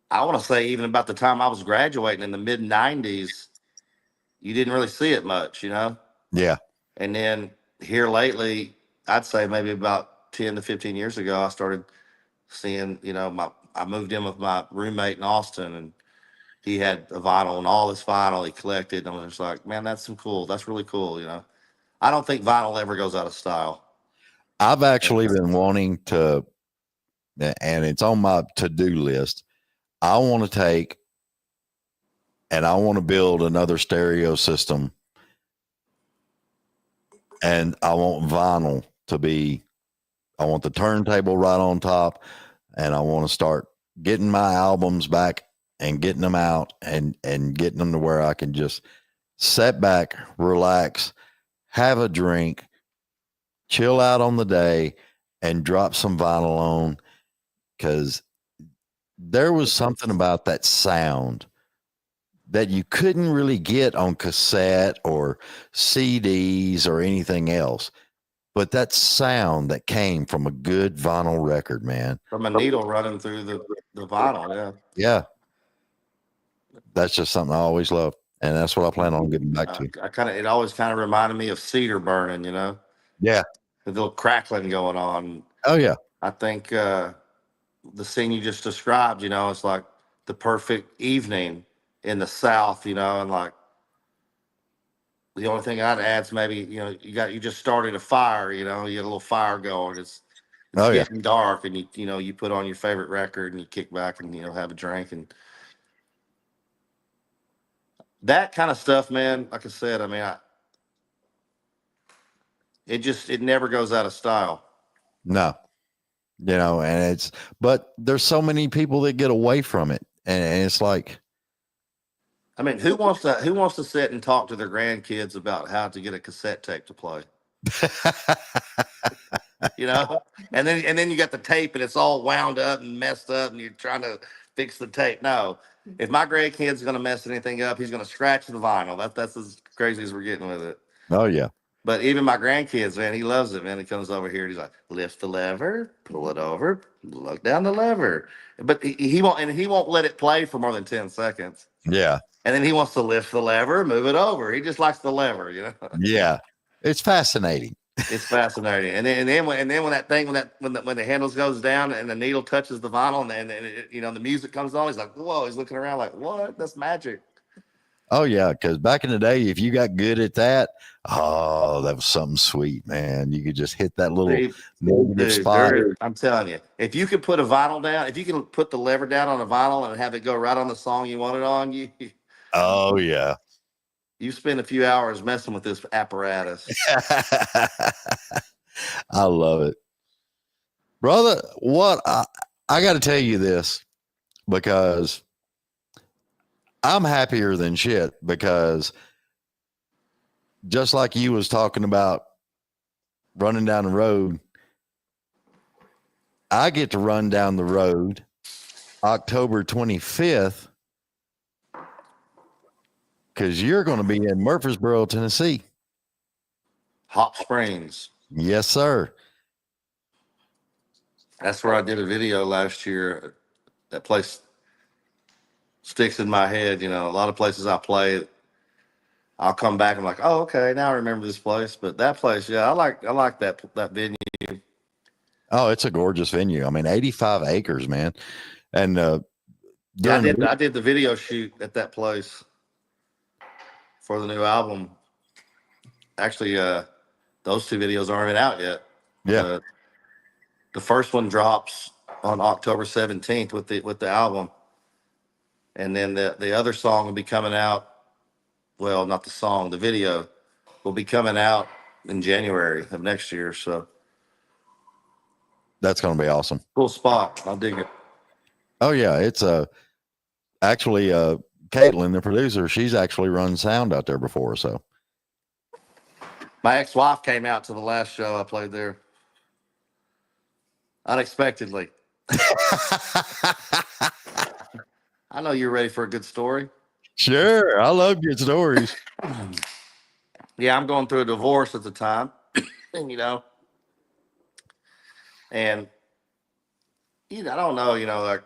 I want to say even about the time I was graduating in the mid 90s, you didn't really see it much, you know. Yeah. And then here lately, I'd say maybe about 10 to 15 years ago, I started seeing, you know, I moved in with my roommate in Austin, and he had a vinyl, and all this vinyl he collected. And I was just like, man, that's really cool, you know. I don't think vinyl ever goes out of style. I've actually been wanting to, and it's on my to-do list. I want to take and I want to build another stereo system, and I want vinyl to be, I want the turntable right on top, and I want to start getting my albums back and getting them out and getting them to where I can just sit back, relax, have a drink, chill out on the day, and drop some vinyl on, because there was something about that sound that you couldn't really get on cassette or CDs or anything else. But that sound that came from a good vinyl record, man. From a needle running through the vinyl, yeah. Yeah. That's just something I always loved. And that's what I plan on getting back to. It always kind of reminded me of cedar burning, you know, Yeah. the little crackling going on. Oh, yeah. I think the scene you just described, you know, it's like the perfect evening in the South, you know, and like the only thing I'd add is maybe, you know, you just started a fire, you know, you had a little fire going. It's Oh, yeah. getting dark, and you put on your favorite record, and you kick back and, you know, have a drink, and that kind of stuff, man. Like I said, I mean, it never goes out of style. No, and but there's so many people that get away from it, and it's like, I mean, who wants to sit and talk to their grandkids about how to get a cassette tape to play? And then you got the tape and it's all wound up and messed up and you're trying to fix the tape. No, if my grandkid's gonna mess anything up, he's gonna scratch the vinyl. That's as crazy as we're getting with it. oh yeah, But even my grandkids, man, he loves it, man. He comes over here and he's like, lift the lever, pull it over, look down the lever. But he won't let it play for more than 10 seconds. yeah, And then he wants to lift the lever, move it over. He just likes the lever. yeah. It's fascinating. It's fascinating. And then when that thing when the handles goes down and the needle touches the vinyl and the music comes on, he's like, whoa, he's looking around like, what? That's magic. Oh yeah, because back in the day, if you got good at that, oh, that was something sweet, man. You could just hit that little See, negative dude, spot. I'm telling you, if you can put a vinyl down, if you can put the lever down on a vinyl and have it go right on the song you want it on, Oh yeah. you spend a few hours messing with this apparatus. I love it, brother. What I got to tell you this, because I'm happier than shit, because just like you was talking about running down the road, I get to run down the road October 25th because you're going to be in Murfreesboro, Tennessee. Hot Springs. Yes, sir. That's where I did a video last year. That place sticks in my head. A lot of places I play, I'll come back and I'm like, oh, okay, now I remember this place. But that place, yeah, I like that venue. Oh, it's a gorgeous venue. I mean, 85 acres, man. And Yeah, I did the video shoot at that place for the new album. Actually, those two videos aren't even out yet. yeah, The first one drops on October 17th with the album, and then the other song will be coming out. Well, not the song, the video will be coming out in January of next year. So that's going to be awesome. cool spot. I dig it. Oh yeah, it's actually Caitlin, the producer, she's actually run sound out there before. So My ex-wife came out to the last show I played there unexpectedly. I know you're ready for a good story. Sure, I love good stories. Yeah, I'm going through a divorce at the time, and I don't know, like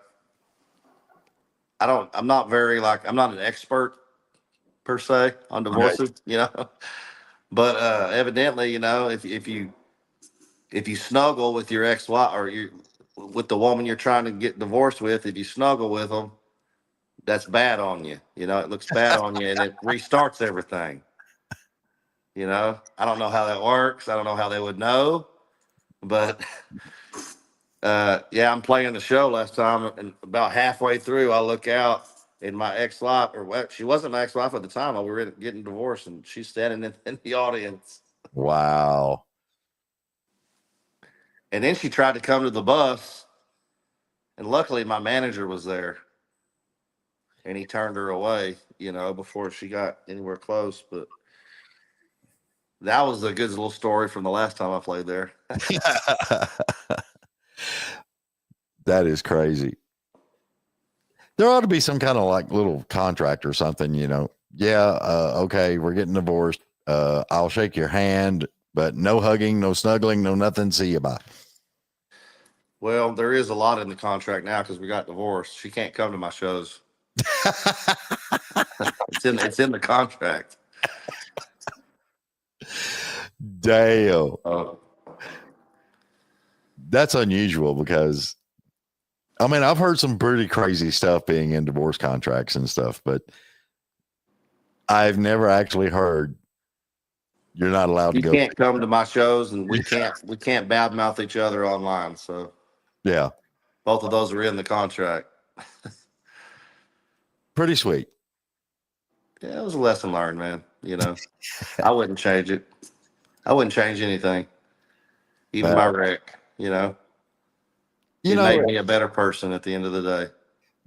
I'm not very I'm not an expert per se on divorces, but evidently, if you snuggle with your ex-wife or you with the woman you're trying to get divorced with, if you snuggle with them, that's bad on you. It looks bad on you and it restarts everything. I don't know how that works. I don't know how they would know, but yeah, I'm playing the show last time, and about halfway through, I look out, and my ex-wife, she wasn't my ex-wife at the time. We were getting divorced, and she's standing in the audience. Wow. And then she tried to come to the bus, and luckily my manager was there, and he turned her away, before she got anywhere close. But that was a good little story from the last time I played there. That is crazy. There ought to be some kind of like little contract or something, Yeah, okay, we're getting divorced. I'll shake your hand, but no hugging, no snuggling, no nothing. See you, bye. Well, there is a lot in the contract now because we got divorced. She can't come to my shows. It's in the contract. Damn. Uh, That's unusual because I mean, I've heard some pretty crazy stuff being in divorce contracts and stuff, but I've never actually heard you're not allowed to You go. can't come to my shows, and we can't badmouth each other online. So Yeah. both of those are in the contract. Pretty sweet. Yeah, it was a lesson learned, man. I wouldn't change it. I wouldn't change anything, even my Uh, wreck. you It know, made me a better person at the end of the day.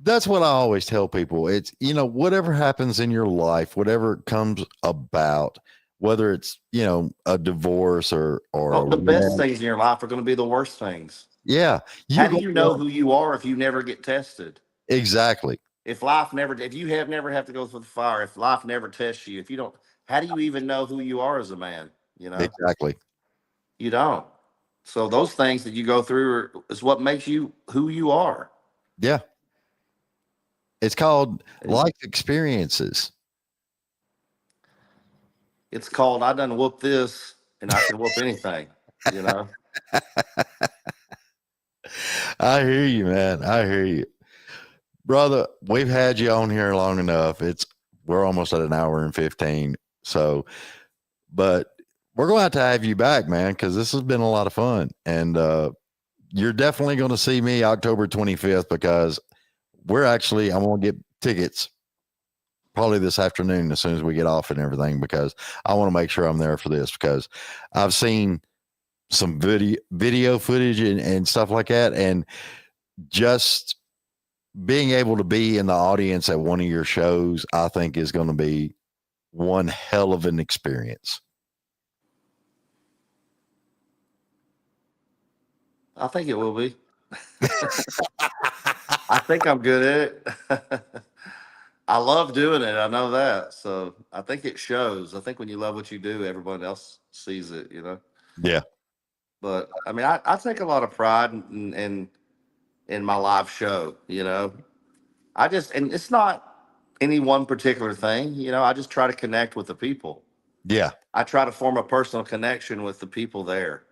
that's what I always tell people. It's, whatever happens in your life, whatever comes about, whether it's, a divorce or Well, a the best wreck. things in your life are going to be the worst things. Yeah, How you're do going you to know who you are if you never get tested? exactly, If you have never have to go through the fire, if life never tests you, if you don't, how do you even know who you are as a man? exactly. You don't. So those things that you go through is what makes you who you are. Yeah. It's called And life experiences. it's called I done whoop this and I can whoop anything, you know. I hear you, man. I hear you. Brother, we've had you on here long enough. We're almost at an hour and 15. So, but we're going to have you back, man, because this has been a lot of fun. And you're definitely going to see me October 25th because I'm going to get tickets probably this afternoon as soon as we get off and everything, because I want to make sure I'm there for this, because I've seen some video footage and stuff like that. And just being able to be in the audience at one of your shows, I think is going to be one hell of an experience. I think it will be. I think I'm good at it. I love doing it. I know that. So I think it shows. I think when you love what you do, everyone else sees it. Yeah. But I mean, I take a lot of pride in my live show. And it's not any one particular thing. I just try to connect with the people. Yeah, I try to form a personal connection with the people there.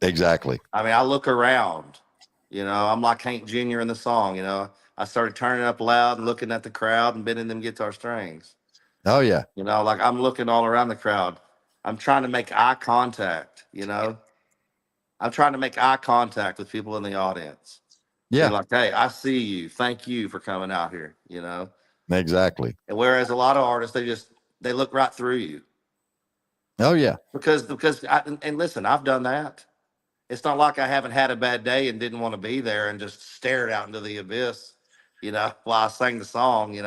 exactly. I mean, I look around, I'm like Hank Jr. in the song. I started turning up loud and looking at the crowd and bending them guitar strings. Oh yeah. Like I'm looking all around the crowd. I'm trying to make eye contact. I'm trying to make eye contact with people in the audience. Be Yeah, like, hey, I see you. Thank you for coming out here. exactly. And whereas a lot of artists, they look right through you Oh yeah. and listen, I've done that. It's not like I haven't had a bad day and didn't want to be there and just stared out into the abyss, while I sang the song.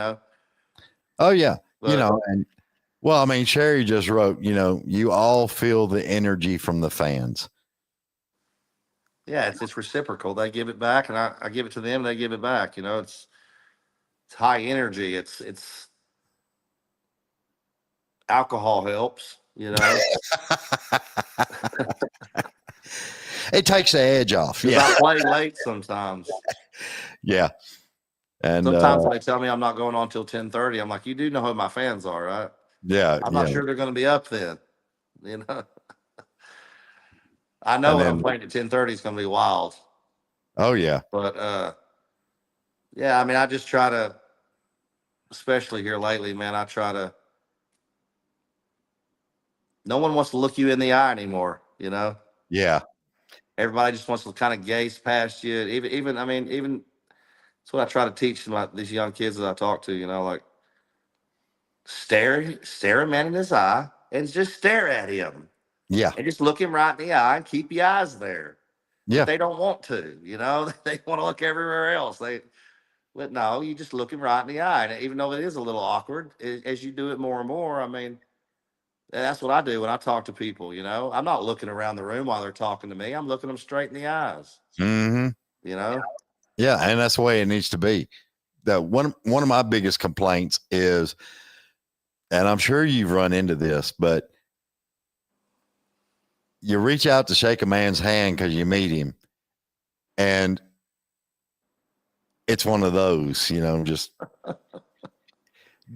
Oh yeah. But And well, I mean, Sherry just wrote, you all feel the energy from the fans. yeah, it's reciprocal. They give it back, and I give it to them. They give it back. It's high energy. It's alcohol helps. It takes the edge off. Because Yeah. I play late sometimes. Yeah. And Sometimes when they tell me I'm not going on till 10:30, I'm like, you do know who my fans are, right? yeah, I'm yeah. not sure they're going to be up then. You know, I know And when I'm then playing at 10:30, it's going to be wild. oh yeah. But yeah, I mean, I just try to, especially here lately, man. I try to. No one wants to look you in the eye anymore. Yeah. Everybody just wants to kind of gaze past you. I mean, even that's what I try to teach these young kids that I talk to. Like stare a man in his eye and just stare at him Yeah. and just look him right in the eye and keep your eyes there. But Yeah. they don't want to. They want to look everywhere else. But no, you just look him right in the eye. And even though it is a little awkward, as you do it more and more, I mean, that's what I do when I talk to people. I'm not looking around the room while they're talking to me. I'm looking them straight in the eyes. Mm-hmm. You know, Yeah. And that's the way it needs to be. That one of my biggest complaints is, and I'm sure you've run into this, but you reach out to shake a man's hand because you meet him, and it's one of those, just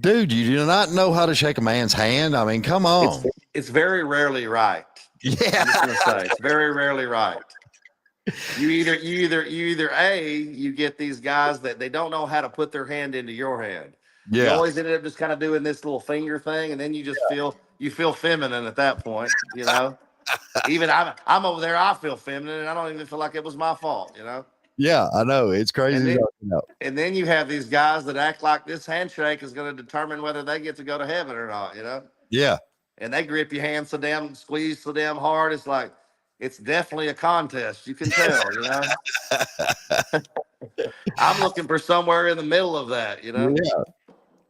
dude, you do not know how to shake a man's hand. I mean, come it's on. it's very rarely right. Yeah. I'm just gonna say it's very rarely right. You either you get these guys that they don't know how to put their hand into your hand. You Yeah. always ended up just kind of doing this little finger thing, and then you feel feminine at that point. Even I'm over there, I feel feminine, and I don't even feel like it was my fault. Yeah. I know. It's And crazy. then No. and then you have these guys that act like this handshake is going to determine whether they get to go to heaven or not. Yeah. and they grip your hand so damn, squeeze so damn hard. It's like, it's definitely a contest. You can tell, you know. I'm looking for somewhere in the middle of that, you know. Yeah.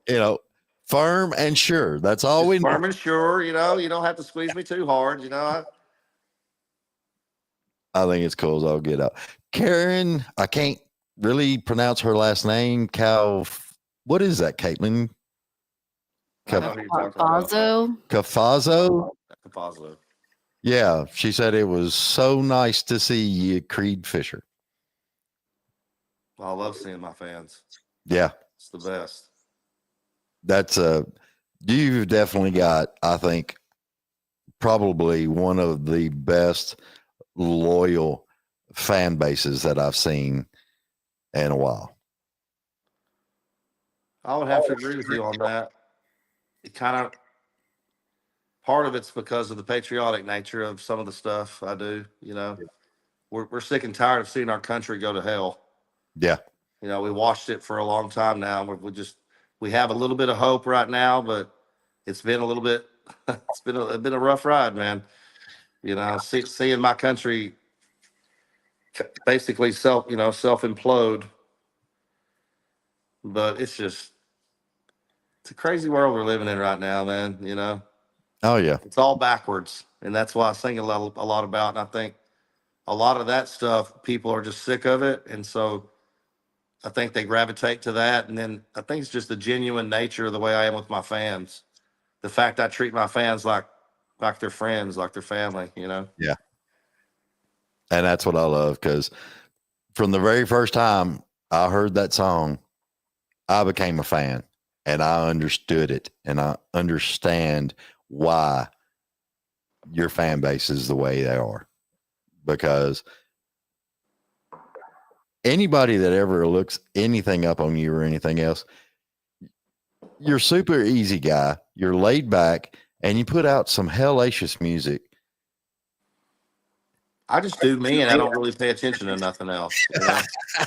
You know, firm and sure. That's all we Just know. firm and sure, you know. You don't have to squeeze me too hard, you know. I think it's cool as all get out. Karen, I can't really pronounce her last name. What is that, Caitlin? I know who you're talking about. Bazo. Cafazo? Positive. Yeah, she said it was so nice to see you, Creed Fisher. I love seeing my fans. Yeah, It's the best. that's you've definitely got, I think, probably one of the best loyal fan bases that I've seen in a while. I would have to agree with you on that. It kind of, part of it's because of the patriotic nature of some of the stuff I do. You know, we're sick and tired of seeing our country go to hell. Yeah, You know, we watched it for a long time now. We have a little bit of hope right now, but it's been a little bit, it's been a rough ride, man. You know, seeing my country basically self implode. But it's a crazy world we're living in right now, man. You know, oh yeah, it's all backwards, and that's why I sing a lot about. And I think a lot of that stuff, people are just sick of it, and so I think they gravitate to that. And then I think it's just the genuine nature of the way I am with my fans. The fact I treat my fans like their friends, like their family. You know. yeah, and that's what I love, because from the very first time I heard that song, I became a fan, and I understood it, and I understand why your fan base is the way they are, because anybody that ever looks anything up on you or anything else, you're super easy guy, you're laid back, and you put out some hellacious music. I just do me, and I don't really pay attention to nothing else. You know?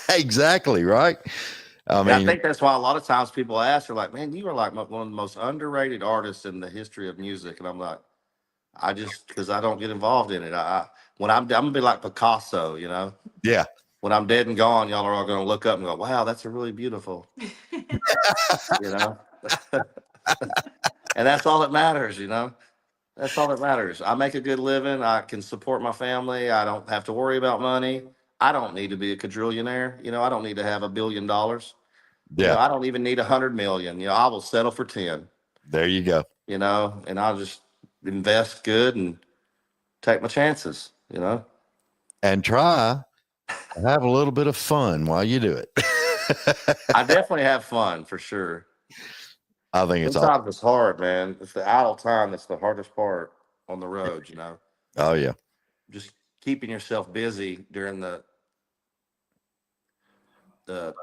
Exactly, right? I And I mean, think that's why a lot of times people ask, are like, "Man, you are like one of the most underrated artists in the history of music." And I'm like, because I don't get involved in it. When I'm gonna be like Picasso, you know. yeah. When I'm dead and gone, y'all are all gonna look up and go, "Wow, that's a really beautiful," you know. And that's all that matters, you know. That's all that matters. I make a good living. I can support my family. I don't have to worry about money. I don't need to be a quadrillionaire. You know, I don't need to have $1 billion. You know, Yeah, I don't even need 100 million. You know, I will settle for 10. there you go. You know, and I'll just invest good and take my chances. You know, And try to have a little bit of fun while you do it. I definitely have fun for sure. I think it's awesome. Sometimes it's hard, man. It's the idle time that's the hardest part on the road. You know, Oh yeah, just keeping yourself busy during the the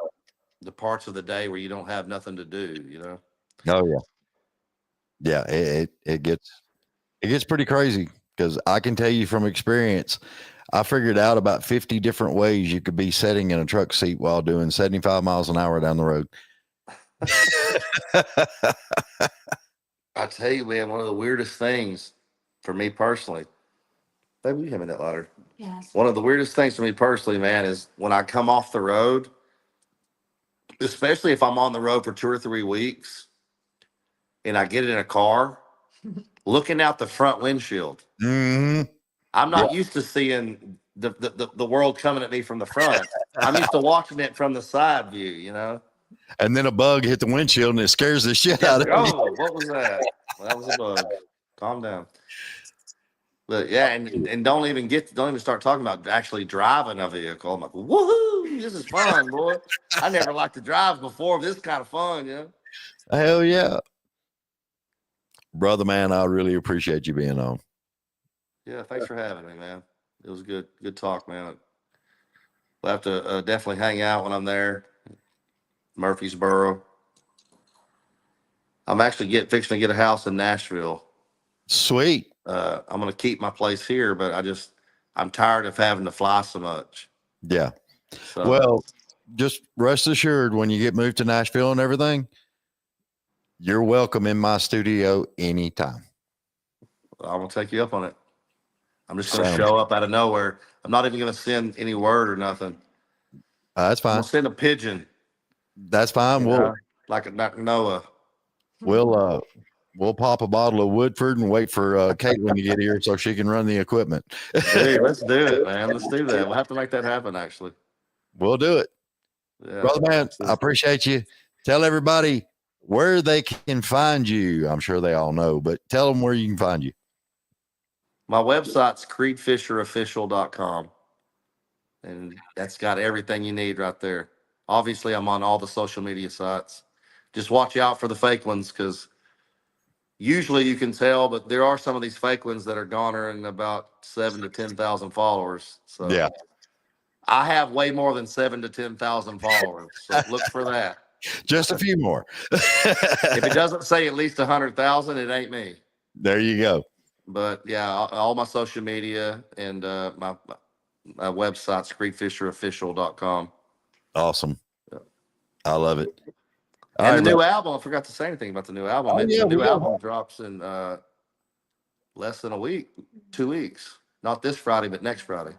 parts of the day where you don't have nothing to do. You know. oh yeah, yeah. It gets pretty crazy, because I can tell you from experience, I figured out about 50 different ways you could be sitting in a truck seat while doing 75 miles an hour down the road. I tell you, man, one of the weirdest things for me personally, baby, you hand me that ladder. Yes. One of the weirdest things for me personally, man, is when I come off the road, especially if I'm on the road for 2 or 3 weeks and I get in a car, looking out the front windshield. Hmm. I'm not used to seeing the world coming at me from the front. I'm used to watching it from the side view, you know? And then a bug hit the windshield and it scares the shit out of Oh, you. what was that? Well, that was a bug. Calm down. But yeah, and don't even start talking about actually driving a vehicle. I'm like, woohoo, this is fun, boy. I never liked to drive before. This is kind of fun, you know? Hell yeah. Brother, man, I really appreciate you being on. Yeah, thanks for having me, man. It was good talk, man. We'll have to definitely hang out when I'm there, Murfreesboro. I'm actually fixing to get a house in Nashville. Sweet. I'm gonna keep my place here, but I'm tired of having to fly so much. Yeah. So, Well, just rest assured, when you get moved to Nashville and everything, you're welcome in my studio anytime. I'm gonna take you up on it. I'm just gonna Sound- show up out of nowhere. I'm not even gonna send any word or nothing. That's I'm fine. gonna send a pigeon. That's fine. You We'll know, like Noah. we'll pop a bottle of Woodford and wait for Caitlin to get here so she can run the equipment. Dude, let's do it, man. Let's do that. We'll have to make that happen. Actually, We'll do it. yeah. Brother man, I appreciate you. Tell everybody where they can find you. I'm sure they all know, but tell them where you can find you. My website's creedfisherofficial.com. And that's got everything you need right there. Obviously, I'm on all the social media sites. Just watch out for the fake ones because usually you can tell, but there are some of these fake ones that are garnering about 7 to 10,000 followers. So Yeah. I have way more than 7 to 10,000 followers. So look for that. Just a few more. If it doesn't say at least 100,000, it ain't me. There you go. But yeah, all my social media and my website's creedfisherofficial.com. Awesome. Yeah. I love it. All And right, the new man. album, I forgot to say anything about the new album. Oh, yeah, The we new did. album drops in less than a week, 2 weeks. Not this Friday, but next Friday.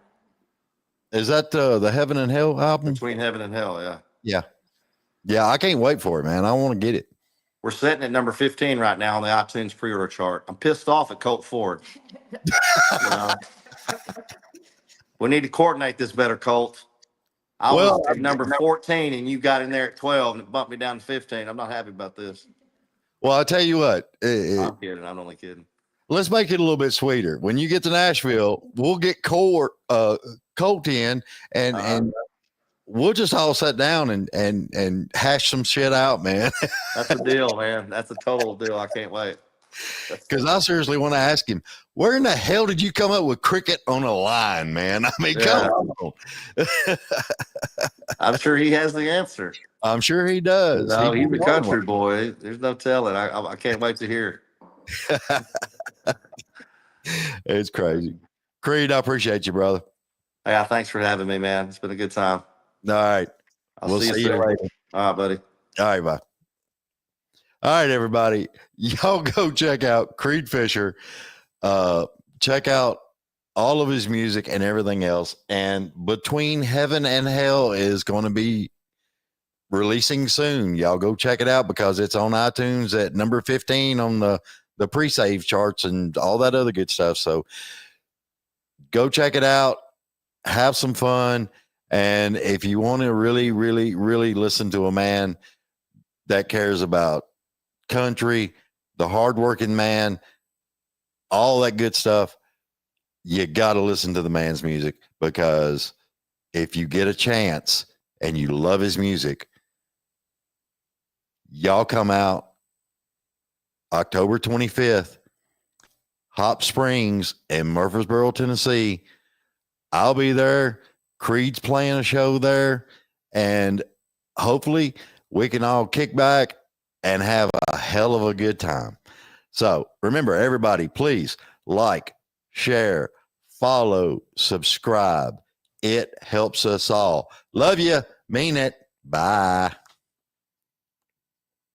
Is that the Heaven and Hell album? Between Heaven and Hell, yeah. Yeah. Yeah, I can't wait for it, man. I want to get it. We're sitting at number 15 right now on the iTunes pre-order chart. I'm pissed off at Colt Ford. You know? We need to coordinate this better, Colt. I was at number 14 and you got in there at 12 and it bumped me down to 15. I'm not happy about this. Well, I'll tell you what. I'm kidding. I'm only kidding. Let's make it a little bit sweeter. When you get to Nashville, we'll get Colt in and we'll just all sit down and hash some shit out, man. That's a deal, man. That's a total deal. I can't wait. Because I seriously want to ask him, where in the hell did you come up with cricket on a line, man? I mean, come on. I'm sure he has the answer. I'm sure he does. No, he's a country boy. There's no telling. I can't wait to hear. It's crazy. Creed, I appreciate you, brother. Yeah, thanks for having me, man. It's been a good time. All right. I'll see you soon. later. All right, buddy. All right, bye. All right, everybody. Y'all go check out Creed Fisher. Check out all of his music and everything else. And Between Heaven and Hell is going to be releasing soon. Y'all go check it out because it's on iTunes at number 15 on the pre-save charts and all that other good stuff. So go check it out. Have some fun. And if you want to really, really, really listen to a man that cares about country, the hardworking man, all that good stuff, you got to listen to the man's music, because if you get a chance and you love his music, y'all come out October 25th, Hop Springs in Murfreesboro, Tennessee. I'll be there. Creed's playing a show there, and hopefully we can all kick back and have a hell of a good time. So remember, everybody, please like, share, follow, subscribe. It helps us all. Love you. Mean it. Bye.